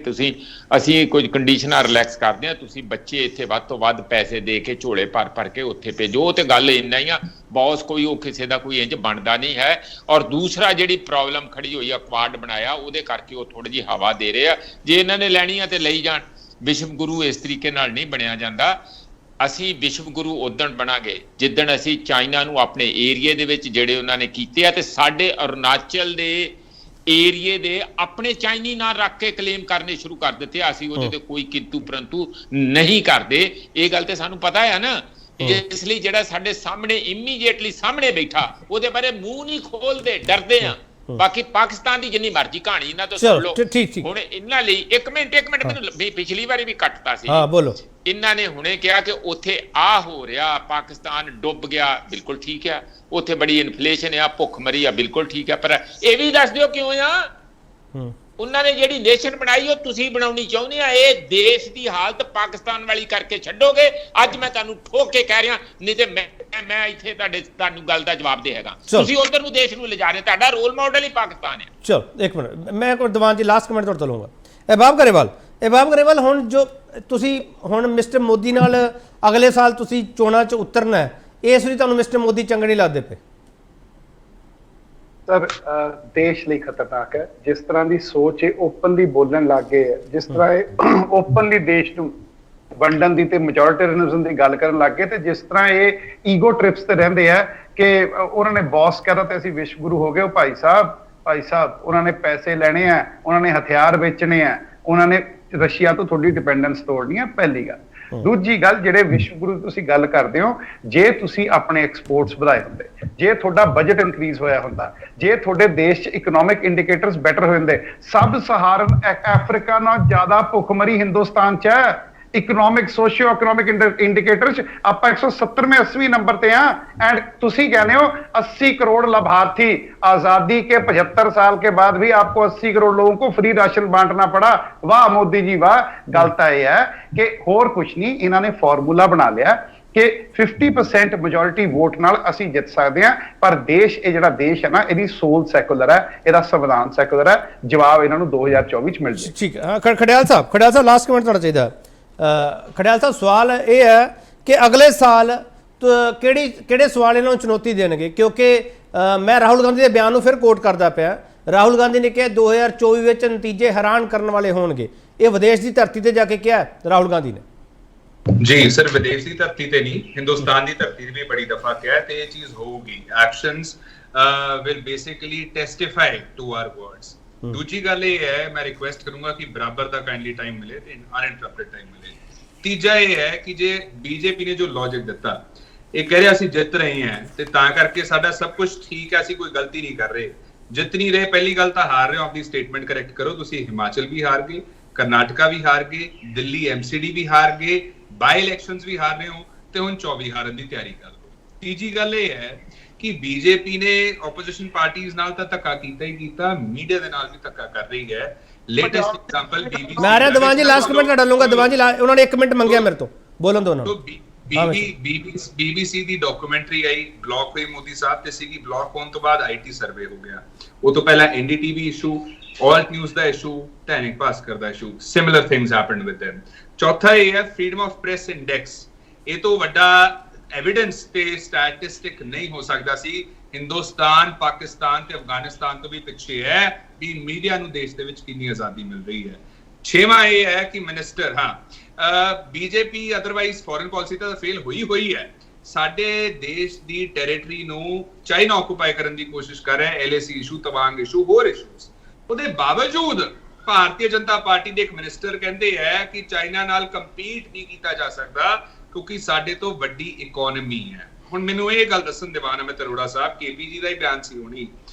ਅਸੀਂ ਕੁਝ ਕੰਡੀਸ਼ਨਾਂ ਰਿਲੈਕਸ ਕਰਦੇ ਆ, ਤੁਸੀਂ ਬੱਚੇ ਇੱਥੇ ਵੱਧ ਤੋਂ ਵੱਧ ਪੈਸੇ ਦੇ ਕੇ ਝੋਲੇ ਭਰ ਕੇ ਉੱਥੇ ਭੇਜੋ। ਉਹ ਤੇ ਗੱਲ ਇੰਨਾ ਹੀ ਆ, ਬੌਸ ਕੋਈ ਉਹ ਕਿਸੇ ਦਾ ਕੋਈ ਇੰਜ ਬਣਦਾ ਨਹੀਂ ਹੈ। ਔਰ ਦੂਸਰਾ ਜਿਹੜੀ ਪ੍ਰੋਬਲਮ ਖੜੀ ਹੋਈ ਆ, ਕੁਆਡ ਬਣਾਇਆ, ਉਹਦੇ ਕਰਕੇ ਉਹ ਥੋੜੀ ਜਿਹੀ ਹਵਾ ਦੇ ਰਹੇ ਆ। ਜੇ ਇਹਨਾਂ ਨੇ ਲੈਣੀ ਆ ਤੇ ਲਈ ਜਾਣ, ਵਿਸ਼ਵ ਗੁਰੂ ਇਸ ਤਰੀਕੇ ਨਾਲ ਨਹੀਂ ਬਣਿਆ ਜਾਂਦਾ। ਅਸੀਂ ਵਿਸ਼ਵ ਗੁਰੂ ਉਦਣ ਬਣਾਂਗੇ ਜਿੱਦਣ ਅਸੀਂ ਚਾਈਨਾ ਨੂੰ ਆਪਣੇ ਏਰੀਏ ਦੇ ਵਿੱਚ ਜਿਹੜੇ ਉਹਨਾਂ ਨੇ ਕੀਤੇ ਆ, ਤੇ ਸਾਡੇ ਅਰੁਣਾਚਲ ਦੇ ਏਰੀਏ ਦੇ ਆਪਣੇ ਚਾਈਨੀ ਨਾਂ ਰੱਖ ਕੇ ਕਲੇਮ ਕਰਨੇ ਸ਼ੁਰੂ ਕਰ ਦਿੱਤੇ। ਅਸੀਂ ਉਹਦੇ ਤੇ ਕੋਈ ਕਿੰਤੂ ਪਰੰਤੂ ਨਹੀਂ ਕਰਦੇ। ਇਹ ਗੱਲ ਤੇ ਸਾਨੂੰ ਪਤਾ ਹੈ ਨਾ, ਇਸ ਲਈ ਜਿਹੜਾ ਸਾਡੇ ਸਾਹਮਣੇ ਇਮੀਡੀਏਟਲੀ ਸਾਹਮਣੇ ਬੈਠਾ ਉਹਦੇ ਬਾਰੇ ਮੂੰਹ ਨਹੀਂ ਖੋਲਦੇ, ਡਰਦੇ ਆ। ਬਾਕੀ ਪਾਕਿਸਤਾਨ ਦੀ ਜਿੰਨੀ ਮਰਜ਼ੀ ਕਹਾਣੀ ਇਹਨਾਂ ਤੋਂ ਸੁਣ ਲਓ। ਹੁਣ ਇਹਨਾਂ ਲਈ ਇੱਕ ਮਿੰਟ ਮੈਨੂੰ ਪਿਛਲੀ ਵਾਰੀ ਵੀ ਕੱਟਤਾ ਸੀ। ਹਾਂ ਬੋਲੋ। ਇਹਨਾਂ ਨੇ ਹੁਣੇ ਕਿਹਾ ਕਿ ਉੱਥੇ ਆ ਹੋ ਰਿਹਾ, ਪਾਕਿਸਤਾਨ ਡੁੱਬ ਗਿਆ, ਬਿਲਕੁਲ ਠੀਕ ਆ। ਉੱਥੇ ਬੜੀ ਇਨਫਲੇਸ਼ਨ ਆ, ਭੁੱਖਮਰੀ ਆ, ਬਿਲਕੁਲ ਠੀਕ ਆ। ਪਰ ਇਹ ਵੀ ਦੱਸ ਦਿਓ ਕਿਉਂ ਆ? ਉਹਨਾਂ ਨੇ ਜਿਹੜੀ ਨੇਸ਼ਨ ਬਣਾਈ ਉਹ ਤੁਸੀਂ ਬਣਾਉਣੀ ਚਾਹੁੰਦੇ ਆ। ਇਹ ਦੇਸ਼ ਦੀ ਹਾਲਤ ਪਾਕਿਸਤਾਨ ਵਾਲੀ ਕਰਕੇ ਛੱਡੋਗੇ? ਅੱਜ ਮੈਂ ਤੁਹਾਨੂੰ ਠੋਕ ਕੇ ਕਹਿ ਰਿਹਾ, ਨਹੀਂ ਤੇ ਮੈਂ ਇੱਥੇ ਤੁਹਾਨੂੰ ਗੱਲ ਦਾ ਜਵਾਬ ਦੇਗਾ। ਤੁਸੀਂ ਉਧਰ ਨੂੰ ਦੇਸ਼ ਨੂੰ ਲਿਜਾ ਰਹੇ, ਤੁਹਾਡਾ ਰੋਲ ਮਾਡਲ ਹੀ ਪਾਕਿਸਤਾਨ ਹੈ। ਚਲੋ ਇੱਕ ਮਿੰਟ, ਮੈਂ ਦੀਵਾਨ ਜੀ ਲਾਸਟ ਕਮੈਂਟ ਤੁਹਾਡੇ ਤੋਂ ਲਵਾਂਗਾ। ਇਹਬਾਬ ਗਰੇਵਾਲ ਹੁਣ ਜੋ ਤੁਸੀਂ ਹੁਣ ਮਿਸਟਰ ਮੋਦੀ ਨਾਲ ਅਗਲੇ ਸਾਲ ਤੁਸੀਂ ਚੋਣਾਂ 'ਚ ਉਤਰਨਾ ਹੈ, ਇਸ ਲਈ ਤੁਹਾਨੂੰ ਮਿਸਟਰ ਮੋਦੀ ਚੰਗੇ ਨਹੀਂ ਲੱਗਦੇ ਪਏ? ਸਰ ਦੇਸ਼ ਲਈ ਖਤਰਨਾਕ ਹੈ। ਜਿਸ ਤਰ੍ਹਾਂ ਦੀ ਸੋਚ ਇਹ ਓਪਨਲੀ ਬੋਲਣ ਲੱਗ ਗਏ ਹੈ, ਜਿਸ ਤਰ੍ਹਾਂ ਇਹ ਓਪਨਲੀ ਦੇਸ਼ ਨੂੰ ਵੰਡਣ ਦੀ ਤੇ ਮੈਜੋਰਿਟੇਰੀਅਨਿਜ਼ਮ ਦੀ ਗੱਲ ਕਰਨ ਲੱਗ ਗਏ, ਤੇ ਜਿਸ ਤਰ੍ਹਾਂ ਇਹ ਈਗੋ ਟ੍ਰਿਪਸ ਤੇ ਰਹਿੰਦੇ ਆ ਕਿ ਉਹਨਾਂ ਨੇ ਬੌਸ ਕਹਿ ਦਿੱਤਾ ਤੇ ਅਸੀਂ ਵਿਸ਼ਵ ਗੁਰੂ ਹੋ ਗਏ। ਉਹ ਭਾਈ ਸਾਹਿਬ ਉਹਨਾਂ ਨੇ ਪੈਸੇ ਲੈਣੇ ਆ, ਉਹਨਾਂ ਨੇ ਹਥਿਆਰ ਵੇਚਣੇ ਆ, ਉਹਨਾਂ ਨੇ ਰਸ਼ੀਆ ਤੋਂ ਤੁਹਾਡੀ ਡਿਪੈਂਡੈਂਸ ਤੋੜਨੀ ਹੈ, ਪਹਿਲੀ ਗੱਲ। ਦੂਜੀ ਗੱਲ, ਜਿਹੜੇ ਵਿਸ਼ਵ ਗੁਰੂ ਤੁਸੀਂ ਗੱਲ ਕਰਦੇ ਹੋ, ਜੇ ਤੁਸੀਂ ਆਪਣੇ ਐਕਸਪੋਰਟਸ ਵਧਾਏ ਹੁੰਦੇ, ਜੇ ਤੁਹਾਡਾ ਬਜਟ ਇਨਕਰੀਜ਼ ਹੋਇਆ ਹੁੰਦਾ, ਜੇ ਤੁਹਾਡੇ ਦੇਸ਼ 'ਚ ਇਕਨੋਮਿਕ ਇੰਡੀਕੇਟਰਸ ਬੈਟਰ ਹੋਏ ਹੁੰਦੇ। ਸਬ ਸਹਾਰਨ ਅਫਰੀਕਾ ਨਾਲ ਜ਼ਿਆਦਾ ਭੁੱਖਮਰੀ ਹਿੰਦੁਸਤਾਨ 'ਚ ਹੈ। ਇਕਨੋਮਿਕ ਸੋਸ਼ੀਓ ਇਕਨੋਮਿਕ ਇੰਡੀਕੇਟਰ 'ਚ ਆਪਾਂ 170वें 80वें नंबर पे हैं। एंड तुसी कहने हो 80 करोड़ लाभार्थी, आजादी के 75 साल के बाद भी आपको 80 करोड़ लोगों को फ्री राशन बांटना पड़ा। वाह मोदी जी वाह। गल तां यह है कि होर कुछ नहीं, इन्होंने फॉर्मूला बना लिया कि 50% मेजोरिटी वोट नाल असीं जित सकते हैं, पर देश ये जिहड़ा देश है ना, इहदी सोल सैकुलर है, इहदा संविधान सैकुलर है। जवाब इन्हां नूं 2024 मिल जाए। ठीक है। खड़ियाल साहब लास्ट कमेंट तुहाडा चाहीदा। खड़ियाल साहब सवाल ये है कि अगले साल तो किहड़े सवाल इन्होंने चुनौती देणगे, क्योंकि मैं राहुल गांधी के बयान फिर कोट करता पाया। राहुल गांधी ने कहा 2024 नतीजे हैरान करने वाले होणगे। ये विदेश की धरती पर जाके क्या है राहुल गांधी ने? जी सर, विदेश की धरती ते नहीं, हिंदुस्तान की धरती भी बड़ी दफा कहा ते ये चीज होगी। Actions will basically testify to our words. दूसरी गल ये है, मैं रिक्वेस्ट करूंगा कि बराबर का काइंडली टाइम मिले, अनइंटरप्टेड टाइम मिले। तीजा ये है कि जे बीजेपी ने जो लॉजिक दिता, ये कह रहे ਅਸੀਂ ਜਿੱਤ ਰਹੇ हैं ਤੇ ਤਾਂ ਕਰਕੇ ਸਾਡਾ ਸਭ ਕੁਝ ਠੀਕ ਹੈ, ਅਸੀਂ ਕੋਈ ਗਲਤੀ ਨਹੀਂ ਕਰ ਰਹੇ। ਜਿੱਤ ਨਹੀਂ ਰਹੇ, ਪਹਿਲੀ ਗੱਲ ਤਾਂ ਹਾਰ ਰਹੇ ਹੋ, ਆਪਣੀ ਸਟੇਟਮੈਂਟ ਕਰੈਕਟ ਕਰੋ। ਤੁਸੀਂ ਹਿਮਾਚਲ ਵੀ ਹਾਰ ਗਏ, ਕਰਨਾਟਕਾ ਵੀ ਹਾਰ ਗਏ, ਦਿੱਲੀ ਐਮਸੀਡੀ ਵੀ ਹਾਰ ਗਏ, ਬਾਈ ਇਲੈਕਸ਼ਨਸ ਵੀ ਹਾਰ ਰਹੇ ਹੋ ਤੇ ਹੁਣ 24 ਹਾਰਨ ਦੀ ਤਿਆਰੀ ਕਰ ਲਓ। ਤੀਜੀ ਗੱਲ ਇਹ ਹੈ ਕਿ ਬੀਜੇਪੀ ਨੇ ਆਪੋਜੀਸ਼ਨ ਪਾਰਟੀਆਂ ਨਾਲ ਤਾਂ ਧੱਕਾ ਕੀਤਾ ਹੀ ਕੀਤਾ, ਮੀਡੀਆ ਦੇ ਨਾਲ ਵੀ ਧੱਕਾ ਕਰ ਰਹੀ ਹੈ। लेटेस्ट एग्जांपल बीबीसी, मैं रहा दीवान जी लास्ट कमेंट कर डालूंगा। दीवान जी उन्होंने 1 मिनट मंगया मेरे तो, बोलन दो ना। बीबीसी ਦੀ ਡਾਕੂਮੈਂਟਰੀ ਆਈ, ਬਲੌਕ ਹੋਈ ਮੋਦੀ ਸਾਹਿਬ ਤੇ ਸੀਗੀ। ਬਲੌਕ ਹੋਣ ਤੋਂ ਬਾਅਦ ਆਈਟੀ ਸਰਵੇ ਹੋ ਗਿਆ। ਉਹ ਤੋਂ ਪਹਿਲਾਂ ਐਨਡੀਟੀਵੀ ਇਸ਼ੂ, ਆਲਟ ਨਿਊਜ਼ ਦਾ ਇਸ਼ੂ, ਦੈਨਿਕ ਭਾਸਕਰ ਦਾ issue, similar things happened with them। ਚੌਥਾ ਇਹ ਹੈ ਫਰੀडम ਆਫ ਪ੍ਰੈਸ ਇੰਡੈਕਸ। ਇਹ ਤੋਂ ਵੱਡਾ ਐਵੀਡੈਂਸ ਤੇ ਸਟੈਟਿਸਟਿਕ ਨਹੀਂ ਹੋ ਸਕਦਾ ਸੀ। ਹਿੰਦੁਸਤਾਨ ਪਾਕਿਸਤਾਨ ਤੇ ਅਫਗਾਨਿਸਤਾਨ ਤੋਂ ਵੀ ਪਿੱਛੇ ਹੈ ਵੀ ਮੀਡੀਆ ਨੂੰ ਦੇਸ਼ ਦੇ ਵਿੱਚ ਕਿੰਨੀ ਆਜ਼ਾਦੀ ਮਿਲ ਰਹੀ ਹੈ। ਛੇਵਾਂ ਇਹ ਹੈ ਕਿ minister BJP otherwise foreign policy ਤਾਂ ਫੇਲ ਹੋਈ ਹੈ। ਸਾਡੇ ਦੇਸ਼ ਦੀ ਟੈਰੀਟਰੀ ਨੂੰ ਚਾਈਨਾ ਆਕੂਪਾਈ ਕਰਨ ਦੀ ਕੋਸ਼ਿਸ਼ ਕਰ ਰਿਹਾ ਹੈ। ਐਲਏਸੀ ਇਸ਼ੂ, ਤਵਾਂਗ ਇਸ਼ੂ, ਹੋਰ ਇਸ਼ੂਸ। ਉਹਦੇ ਬਾਵਜੂਦ ਭਾਰਤੀ ਜਨਤਾ ਪਾਰਟੀ ਦੇ ਇੱਕ ਮਿਨਿਸਟਰ ਕਹਿੰਦੇ ਹੈ ਕਿ ਚਾਈਨਾ ਨਾਲ ਕੰਪੀਟ ਨਹੀਂ ਕੀਤਾ ਜਾ ਸਕਦਾ ਕਿਉਂਕਿ ਸਾਡੇ ਤੋਂ ਵੱਡੀ ਇਕਨੋਮੀ ਹੈ। ਹੁਣ ਮੈਨੂੰ ਇਹ ਗੱਲ ਦੱਸਣ ਦੀਵਾਨ ਅਮਿਤ ਅਰੋੜਾ ਸਾਹਿਬ, ਕੇਪੀਜੀ ਦਾ ਹੀ ਬਿਆਨ ਸੀ ਹੋਣੀ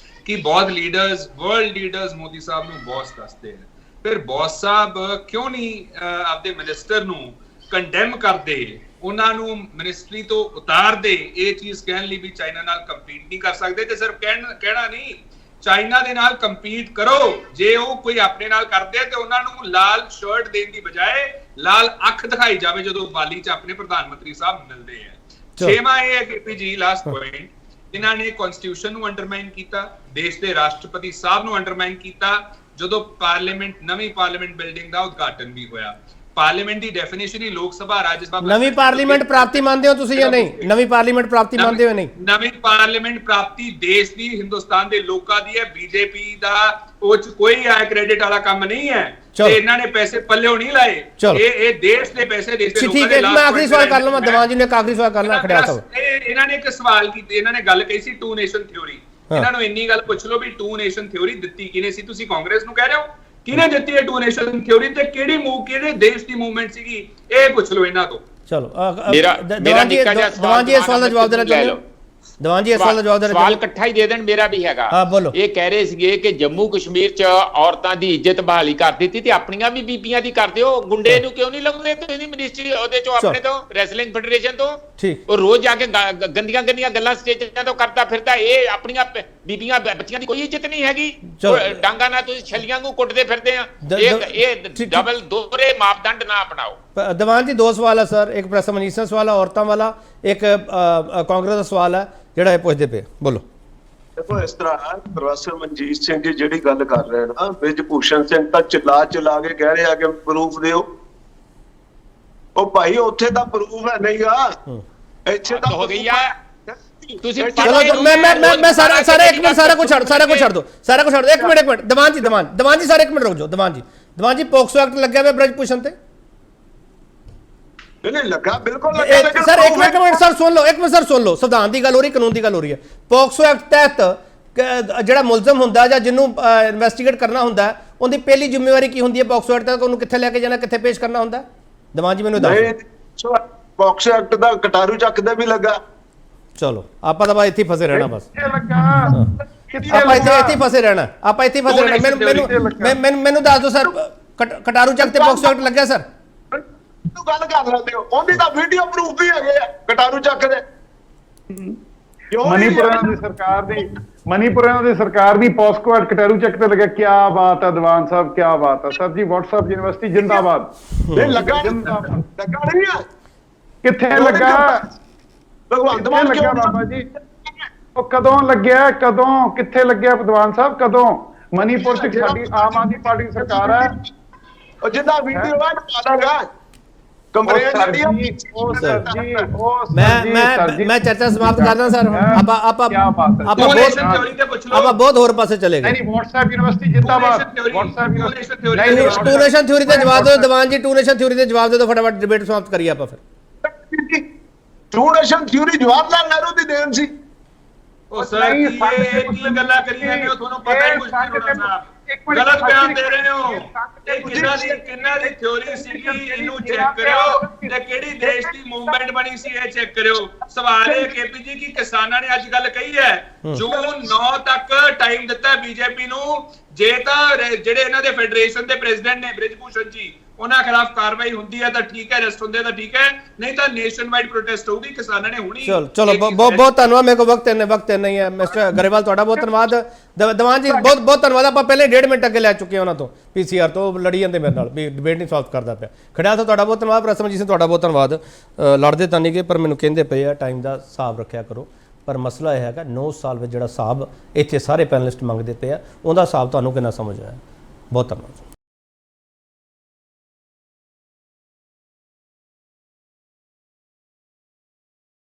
ਕਿ ਬਹੁਤ ਲੀਡਰਸ, ਵਰਲਡ ਲੀਡਰਸ ਮੋਦੀ ਸਾਹਿਬ ਨੂੰ ਬੌਸ ਦੱਸਦੇ ਆ। ਫਿਰ ਬੌਸ ਸਾਹਿਬ ਕਿਉਂ ਨਹੀਂ ਆਪਦੇ ਮਿਨਿਸਟਰ ਨੂੰ ਕੰਡੈਮ ਕਰਦੇ, ਉਹਨਾਂ ਨੂੰ ਮਿਨਿਸਟਰੀ ਤੋਂ ਉਤਾਰਦੇ, ਇਹ ਚੀਜ਼ ਕਹਿਣ ਲਈ ਵੀ ਚਾਈਨਾ ਨਾਲ ਕੰਪੀਟ ਨਹੀਂ ਕਰ ਸਕਦੇ। ਤੇ ਸਿਰਫ ਕਹਿਣਾ ਨਹੀਂ, ਚਾਈਨਾ ਦੇ ਨਾਲ ਕੰਪੀਟ ਕਰੋ। ਜੇ ਉਹ ਕੋਈ ਆਪਣੇ ਨਾਲ ਕਰਦੇ ਤੇ ਉਹਨਾਂ ਨੂੰ ਲਾਲ ਸ਼ਰਟ ਦੇਣ ਦੀ ਬਜਾਏ ਲਾਲ ਅੱਖ ਦਿਖਾਈ ਜਾਵੇ ਜਦੋਂ ਬਾਲੀ 'ਚ ਆਪਣੇ ਪ੍ਰਧਾਨ ਮੰਤਰੀ ਸਾਹਿਬ ਮਿਲਦੇ ਆ। ਛੇਵਾਂ ਇਹ ਹੈ ਕਿ ਜੀ ਲਾਸਟ ਪੁਆਇੰਟ, ਇਹਨਾਂ ਨੇ ਕਨਸਟੀਟਿਊਸ਼ਨ ਨੂੰ ਅੰਡਰਮਾਈਨ ਕੀਤਾ, ਦੇਸ਼ ਦੇ ਰਾਸ਼ਟਰਪਤੀ ਸਾਹਿਬ ਨੂੰ ਅੰਡਰਮਾਈਨ ਕੀਤਾ। ਜਦੋਂ ਨਵੀਂ ਪਾਰਲੀਮੈਂਟ ਬਿਲਡਿੰਗ ਦਾ ਉਦਘਾਟਨ ਵੀ ਹੋਇਆ, ਪਾਰਲੀਮੈਂਟ ਦੀ ਡੈਫੀਨੇਸ਼ਨ ਹੀ ਲੋਕ ਸਭਾ ਰਾਜ ਸਭਾ। ਨਵੀਂ ਪਾਰਲੀਮੈਂਟ ਪ੍ਰਾਪਤੀ ਮੰਨਦੇ ਹੋ ਤੁਸੀਂ ਜਾਂ ਨਹੀਂ? ਨਵੀਂ ਪਾਰਲੀਮੈਂਟ ਪ੍ਰਾਪਤੀ ਮੰਨਦੇ ਹੋ ਨਹੀਂ? ਨਵੀਂ ਪਾਰਲੀਮੈਂਟ ਪ੍ਰਾਪਤੀ ਦੇਸ਼ ਦੀ, ਹਿੰਦੁਸਤਾਨ ਦੇ ਲੋਕਾਂ ਦੀ ਹੈ। ਬੀਜੇਪੀ ਦਾ ਉਹ ਚ ਕੋਈ ਆਇਆ ਕ੍ਰੈਡਿਟ ਵਾਲਾ ਕੰਮ ਨਹੀਂ ਹੈ ਤੇ ਇਹਨਾਂ ਨੇ ਪੈਸੇ ਪੱਲਿਓਂ ਨਹੀਂ ਲਾਏ। ਇਹ ਦੇਸ਼ ਦੇ ਪੈਸੇ, ਦੇਸ਼ ਦੇ ਲੋਕਾਂ ਦੇ। ਠੀਕ ਹੈ, ਮੈਂ ਆਖਰੀ ਸਵਾਲ ਕਰ ਲਵਾਂ ਦੀਵਾਨ ਜੀ ਨੇ, ਇੱਕ ਆਖਰੀ ਸਵਾਲ ਕਰਨਾ। ਖੜਿਆਲ ਸਾਹਿਬ ਇਹਨਾਂ ਨੇ ਇੱਕ ਸਵਾਲ ਕੀਤਾ, ਇਹਨਾਂ ਨੇ ਗੱਲ ਕਹੀ ਸੀ 2 ਨੇਸ਼ਨ ਥਿਉਰੀ। ਇਹਨਾਂ ਨੂੰ ਇੰਨੀ ਗੱਲ ਪੁੱਛ ਲਓ ਵੀ 2 ਨੇਸ਼ਨ ਥਿਉਰੀ ਦਿੱਤੀ ਕਿਹਨੇ ਸੀ? ਤੁਸੀਂ ਕਾਂਗਰਸ ਨੂੰ ਕਹਿ ਰਹੇ ਹੋ, ਕਿਹਨੇ ਦਿੱਤੀ ਹੈ 2 ਨੇਸ਼ਨ ਥਿਉਰੀ ਤੇ ਕਿਹੜੇ ਦੇਸ਼ ਦੀ ਮੂਵਮੈਂਟ ਸੀਗੀ? ਇਹ ਪੁੱਛ ਲਓ ਇਹਨਾਂ ਤੋਂ। ਚਲੋ ਦੀਵਾਨ ਜੀ ਇਸ ਸਵਾਲ ਦਾ ਜਵਾਬ ਦੇਣਾ ਚਾਹੁੰਦੇ ਹੋ? ਦੀਵਾਨ ਜੀ ਇਸ ਸਵਾਲ ਦਾ ਜਵਾਬ ਦੇਣਾ, ਸਵਾਲ ਇਕੱਠਾ ਹੀ ਦੇ ਦੇਣ, ਮੇਰਾ ਵੀ ਹੈਗਾ। ਹਾਂ ਬੋਲੋ। ਇਹ ਕਹਿ ਰਹੇ ਸੀਗੇ ਕਿ ਜੰਮੂ ਕਸ਼ਮੀਰ 'ਚ ਔਰਤਾਂ ਦੀ ਇੱਜ਼ਤ ਬਹਾਲੀ ਕਰ ਦਿੱਤੀ ਤੇ ਆਪਣੀਆਂ ਵੀ ਬੀਬੀਆਂ ਦੀ ਕਰਦੇ ਹੋ, ਗੁੰਡੇ ਨੂੰ ਕਿਉਂ ਨਹੀਂ ਲਾਉਂਦੇ ਤੁਸੀਂ ਮਿਨਿਸਟਰੀ ਉਹਦੇ 'ਚੋਂ ਆਪਣੇ ਤੋਂ, ਰੈਸਲਿੰਗ ਫੈਡਰੇਸ਼ਨ ਤੋਂ? ਠੀਕ। ਉਹ ਰੋਜ਼ ਜਾ ਕੇ ਗੰਦੀਆਂ ਗੱਲਾਂ ਸਟੇਜਾਂ ਤੋਂ ਕਰਦਾ ਫਿਰਦਾ। ਇਹ ਆਪਣੀਆਂ ਬੀਬੀਆਂ ਬੱਚੀਆਂ ਦੀ ਕੋਈ ਇੱਜ਼ਤ ਨਹੀਂ ਹੈਗੀ। ਡਾਂਗਾ ਨਾਲ ਤੁਸੀਂ ਛੱਲੀਆਂ ਨੂੰ ਕੁੱਟਦੇ ਫਿਰਦੇ ਆ। ਇਹ ਡਬਲ ਦੋਹਰੇ ਮਾਪਦੰਡ ਨਾ ਅਪਣਾਓ। ਦੀਵਾਨ ਜੀ 2 ਸਵਾਲ ਹੈ ਸਰ, ਇੱਕ ਪ੍ਰੋਫੈਸਰ ਮਨਜੀਤ ਸਿੰਘ ਸਵਾਲ ਹੈ ਔਰਤਾਂ ਵਾਲਾ, ਇੱਕ ਕਾਂਗਰਸ ਦਾ ਸਵਾਲ ਹੈ ਜਿਹੜਾ ਇਹ ਪੁੱਛਦੇ ਪਏ। ਬੋਲੋ। ਦੇਖੋ ਇਸ ਤਰ੍ਹਾਂ ਪ੍ਰੋਫੈਸਰ ਮਨਜੀਤ ਸਿੰਘ ਜੀ ਜਿਹੜੀ ਗੱਲ ਕਰ ਰਹੇ ਨੇ, ਵਿਜ ਭੂਸ਼ਣ ਸਿੰਘ ਤਾਂ ਚਲਾ ਕੇ ਕਹਿ ਰਹੇ ਆ ਕਿ ਪ੍ਰੂਫ ਦਿਓ। ਉਹ ਭਾਈ ਉੱਥੇ ਤਾਂ ਪ੍ਰੂਫ ਹੈ ਨਹੀਂਗਾ, ਇੱਥੇ ਤਾਂ ਹੋ ਗਈ ਆ। ਤੁਸੀਂ ਚਲੋ ਮੈਂ ਸਾਰਾ ਇੱਕ ਮਿੰਟ ਸਾਰਾ ਕੁਝ ਛੱਡ ਦੋ ਇੱਕ ਮਿੰਟ ਦੀਵਾਨ ਜੀ ਸਾਰੇ ਇੱਕ ਮਿੰਟ ਰੁਕ ਜਾਓ ਦੀਵਾਨ ਜੀ ਪੋਕਸੋ ਐਕਟ ਲੱਗਿਆ ਹੋਇਆ ਬ੍ਰਜ ਭੂਸ਼ਣ ਤੇ ਨਹੀਂ ਲੱਗਾ, ਬਿਲਕੁਲ ਲੱਗਾ। ਸਰ ਇੱਕ ਮਿੰਟ ਸਰ ਸੁਣ ਲਓ ਸੰਵਿਧਾਨ ਦੀ ਗੱਲ ਹੋ ਰਹੀ, ਕਾਨੂੰਨ ਦੀ ਗੱਲ ਹੋ ਰਹੀ ਹੈ। ਪੋਕਸੋ ਐਕਟ ਤਹਿਤ ਜਿਹੜਾ ਮੁਲਜ਼ਮ ਹੁੰਦਾ ਜਾਂ ਜਿਹਨੂੰ ਇਨਵੈਸਟੀਗੇਟ ਕਰਨਾ ਹੁੰਦਾ ਉਹਦੀ ਪਹਿਲੀ ਜ਼ਿੰਮੇਵਾਰੀ ਕੀ ਹੁੰਦੀ ਹੈ ਪੋਕਸੋ ਐਕਟ ਤਹਿਤ? ਉਹਨੂੰ ਕਿੱਥੇ ਲੈ ਕੇ ਜਾਣਾ, ਕਿੱਥੇ ਪੇਸ਼ ਕਰਨਾ ਹੁੰਦਾ? ਦੀਵਾਨ ਜੀ ਮੈਨੂੰ ਦੱਸੋ। ਪੋਕਸੋ ਐਕਟ ਦਾ ਕਟਾਰੂ ਚੱਕ ਦਾ ਵੀ ਲੱਗਾ। ਚਲੋ ਆਪਾਂ ਤਾਂ ਇੱਥੇ ਫਸੇ ਰਹਿਣਾ ਬਸ, ਲੱਗਾ ਆਪਾਂ ਇੱਥੇ ਫਸੇ ਰਹਿਣਾ ਮੈਨੂੰ ਦੱਸ ਦਿਓ ਸਰ, ਕਟਾਰੂ ਚੱਕ ਤੇ ਪੋਕਸੋ ਐਕਟ ਲੱਗਿਆ ਸਰ? ਤੂੰ ਗੱਲ ਕਰ ਲੈਂਦੇ ਹੋ, ਉਹਦੀ ਤਾਂ ਵੀਡੀਓ ਪ੍ਰੂਫ ਵੀ ਹੈਗੇ ਆ ਕਟਾਰੂ ਚੱਕ ਦੇ। ਮਨੀਪੁਰਾਂ ਦੀ ਸਰਕਾਰ ਦੀ ਪੋਸਕੋ ਐਕਟ ਕਟਾਰੂ ਚੱਕ ਤੇ ਲੱਗਿਆ। ਕੀ ਬਾਤ ਹੈ ਦੀਵਾਨ ਸਾਹਿਬ, ਕੀ ਬਾਤ ਹੈ ਸਰ ਜੀ। WhatsApp ਯੂਨੀਵਰਸਿਟੀ ਜਿੰਦਾਬਾਦ। ਇਹ ਲੱਗਾ ਨਹੀਂ ਆ, ਕਿੱਥੇ ਲੱਗਾ ਭਗਵੰਤ ਮਾਨ ਲੱਗਾ ਬਾਬਾ ਜੀ? ਉਹ ਕਦੋਂ ਲੱਗਿਆ, ਕਦੋਂ ਕਿੱਥੇ ਲੱਗਿਆ ਦੀਵਾਨ ਸਾਹਿਬ, ਕਦੋਂ? ਮਨੀਪੁਰ ਚ ਸਾਡੀ ਆਮ ਆਦਮੀ ਪਾਰਟੀ ਸਰਕਾਰ ਹੈ। ਉਹ ਜਿੱਦਾਂ ਵੀਡੀਓ ਆ ਪਾਦਾਗਾ ਕੰਪਲੇਂਟ ਸਾਡੀ ਮੈਂ ਚਰਚਾ ਸਮਾਪਤ ਕਰਦਾ ਸਰ। ਆਪਾਂ ਬਹੁਤ ਹੋਰ ਪਾਸੇ ਚਲੇ ਗਏ। ਨਹੀਂ WhatsApp ਯੂਨੀਵਰਸਿਟੀ ਜਿੰਦਾਬਾਦ। ਟੂ ਨੇਸ਼ਨ ਥਿਊਰੀ ਤੇ ਜਵਾਬ ਦਿਓ ਦੀਵਾਨ ਜੀ, ਟੂ ਨੇਸ਼ਨ ਥਿਊਰੀ ਤੇ ਜਵਾਬ ਦਿਓ, ਫਟਾਫਟ ਡਿਬੇਟ ਸਮਾਪਤ ਕਰੀਏ ਆਪਾਂ ਫਿਰ। To nation theory Jawahar Lal Nehru ਦੀ ਦੇਣ ਸੀ। ਉਹ ਸਰ ਕੀ ਗੱਲਾਂ ਕਰੀ ਜਾਂਦੇ ਹੋ, ਤੁਹਾਨੂੰ ਪਤਾ ਹੀ ਕੁਝ ਨਹੀਂ ਹੋਣਾ ਸਾਹਿਬ, ਗਲਤ ਬਿਆਨ ਦੇ ਰਹੇ ਹੋ। ਇਹ ਕਿੰਨਾ ਦੀ ਥਿਉਰੀ ਸੀਗੀ, ਇਹਨੂੰ ਚੈੱਕ ਕਰਿਓ, ਤੇ ਕਿਹੜੀ ਦੇਸ਼ ਦੀ ਮੂਵਮੈਂਟ ਬਣੀ ਸੀ ਇਹ ਚੈੱਕ ਕਰਿਓ। ਸਵਾਲ ਇਹ ਕੇਪੀ ਜੀ ਕਿ ਕਿਸਾਨਾਂ ਨੇ ਅੱਜ ਗੱਲ ਕਹੀ ਹੈ ਜੂਨ 9 ਤੱਕ ਟਾਈਮ ਦਿੱਤਾ ਬੀਜੇਪੀ ਨੂੰ, ਜੇ ਤਾਂ ਜਿਹੜੇ ਇਹਨਾਂ ਦੇ ਫੈਡਰੇਸ਼ਨ ਦੇ ਪ੍ਰੈਜ਼ੀਡੈਂਟ ਨੇ ਬ੍ਰਿਜ ਭੂਸ਼ਣ ਜੀ, ਉਹਨਾਂ ਖਿਲਾਫ ਕਾਰਵਾਈ ਹੁੰਦੀ ਹੈ ਤਾਂ ਠੀਕ ਹੈ, ਅਰੈਸਟ ਹੁੰਦੇ ਤਾਂ ਠੀਕ ਹੈ, ਨਹੀਂ ਤਾਂ ਨੇਸ਼ਨ ਵਾਈਡ ਪ੍ਰੋਟੈਸਟ ਹੋਊਗੀ। ਕਿਸਾਨਾਂ ਨੇ ਹੁਣੀ ਚਲੋ ਬਹੁਤ ਧੰਨਵਾਦ। ਮੇਰੇ ਕੋਲ ਵਕਤ ਨਹੀਂ ਹੈ। ਮਿਸਟਰ ਗਰੇਵਾਲ ਤੁਹਾਡਾ ਬਹੁਤ ਧੰਨਵਾਦ। ਦੀਵਾਨ ਜੀ ਬਹੁਤ ਧੰਨਵਾਦ। ਆਪਾਂ ਪਹਿਲੇ 1.5 ਮਿੰਟ ਅੱਗੇ ਲੈ ਚੁੱਕੇ ਉਹਨਾਂ ਤੋਂ PCR ਤੋਂ, ਲੜੀ ਜਾਂਦੇ ਮੇਰੇ ਨਾਲ ਵੀ ਡਿਬੇਟ ਨਹੀਂ ਸੋਲਵ ਕਰਦਾ ਪਿਆ। ਖੜਿਆ ਤਾਂ ਤੁਹਾਡਾ ਬਹੁਤ ਧੰਨਵਾਦ। ਪ੍ਰਸਮਜੀਤ ਸਿੰਘ ਤੁਹਾਡਾ ਬਹੁਤ ਧੰਨਵਾਦ। ਲੜਦੇ ਤਾਂ ਨਹੀਂ ਗਏ ਪਰ ਮੈਨੂੰ ਕਹਿੰਦੇ ਪਏ ਆ ਟਾਈਮ ਦਾ ਹਿਸਾਬ ਰੱਖਿਆ ਕਰੋ। ਪਰ ਮਸਲਾ ਇਹ ਹੈਗਾ 9 ਸਾਲ ਵਿੱਚ ਜਿਹੜਾ ਹਿਸਾਬ ਇੱਥੇ ਸਾਰੇ ਪੈਨਲਿਸਟ ਮੰਗਦੇ ਪਏ ਆ, ਉਹਦਾ ਹਿਸਾਬ ਤੁਹਾਨੂੰ ਕਿੰਨਾ ਸਮਝ ਆਇਆ? ਬਹੁਤ ਧੰਨਵਾਦ।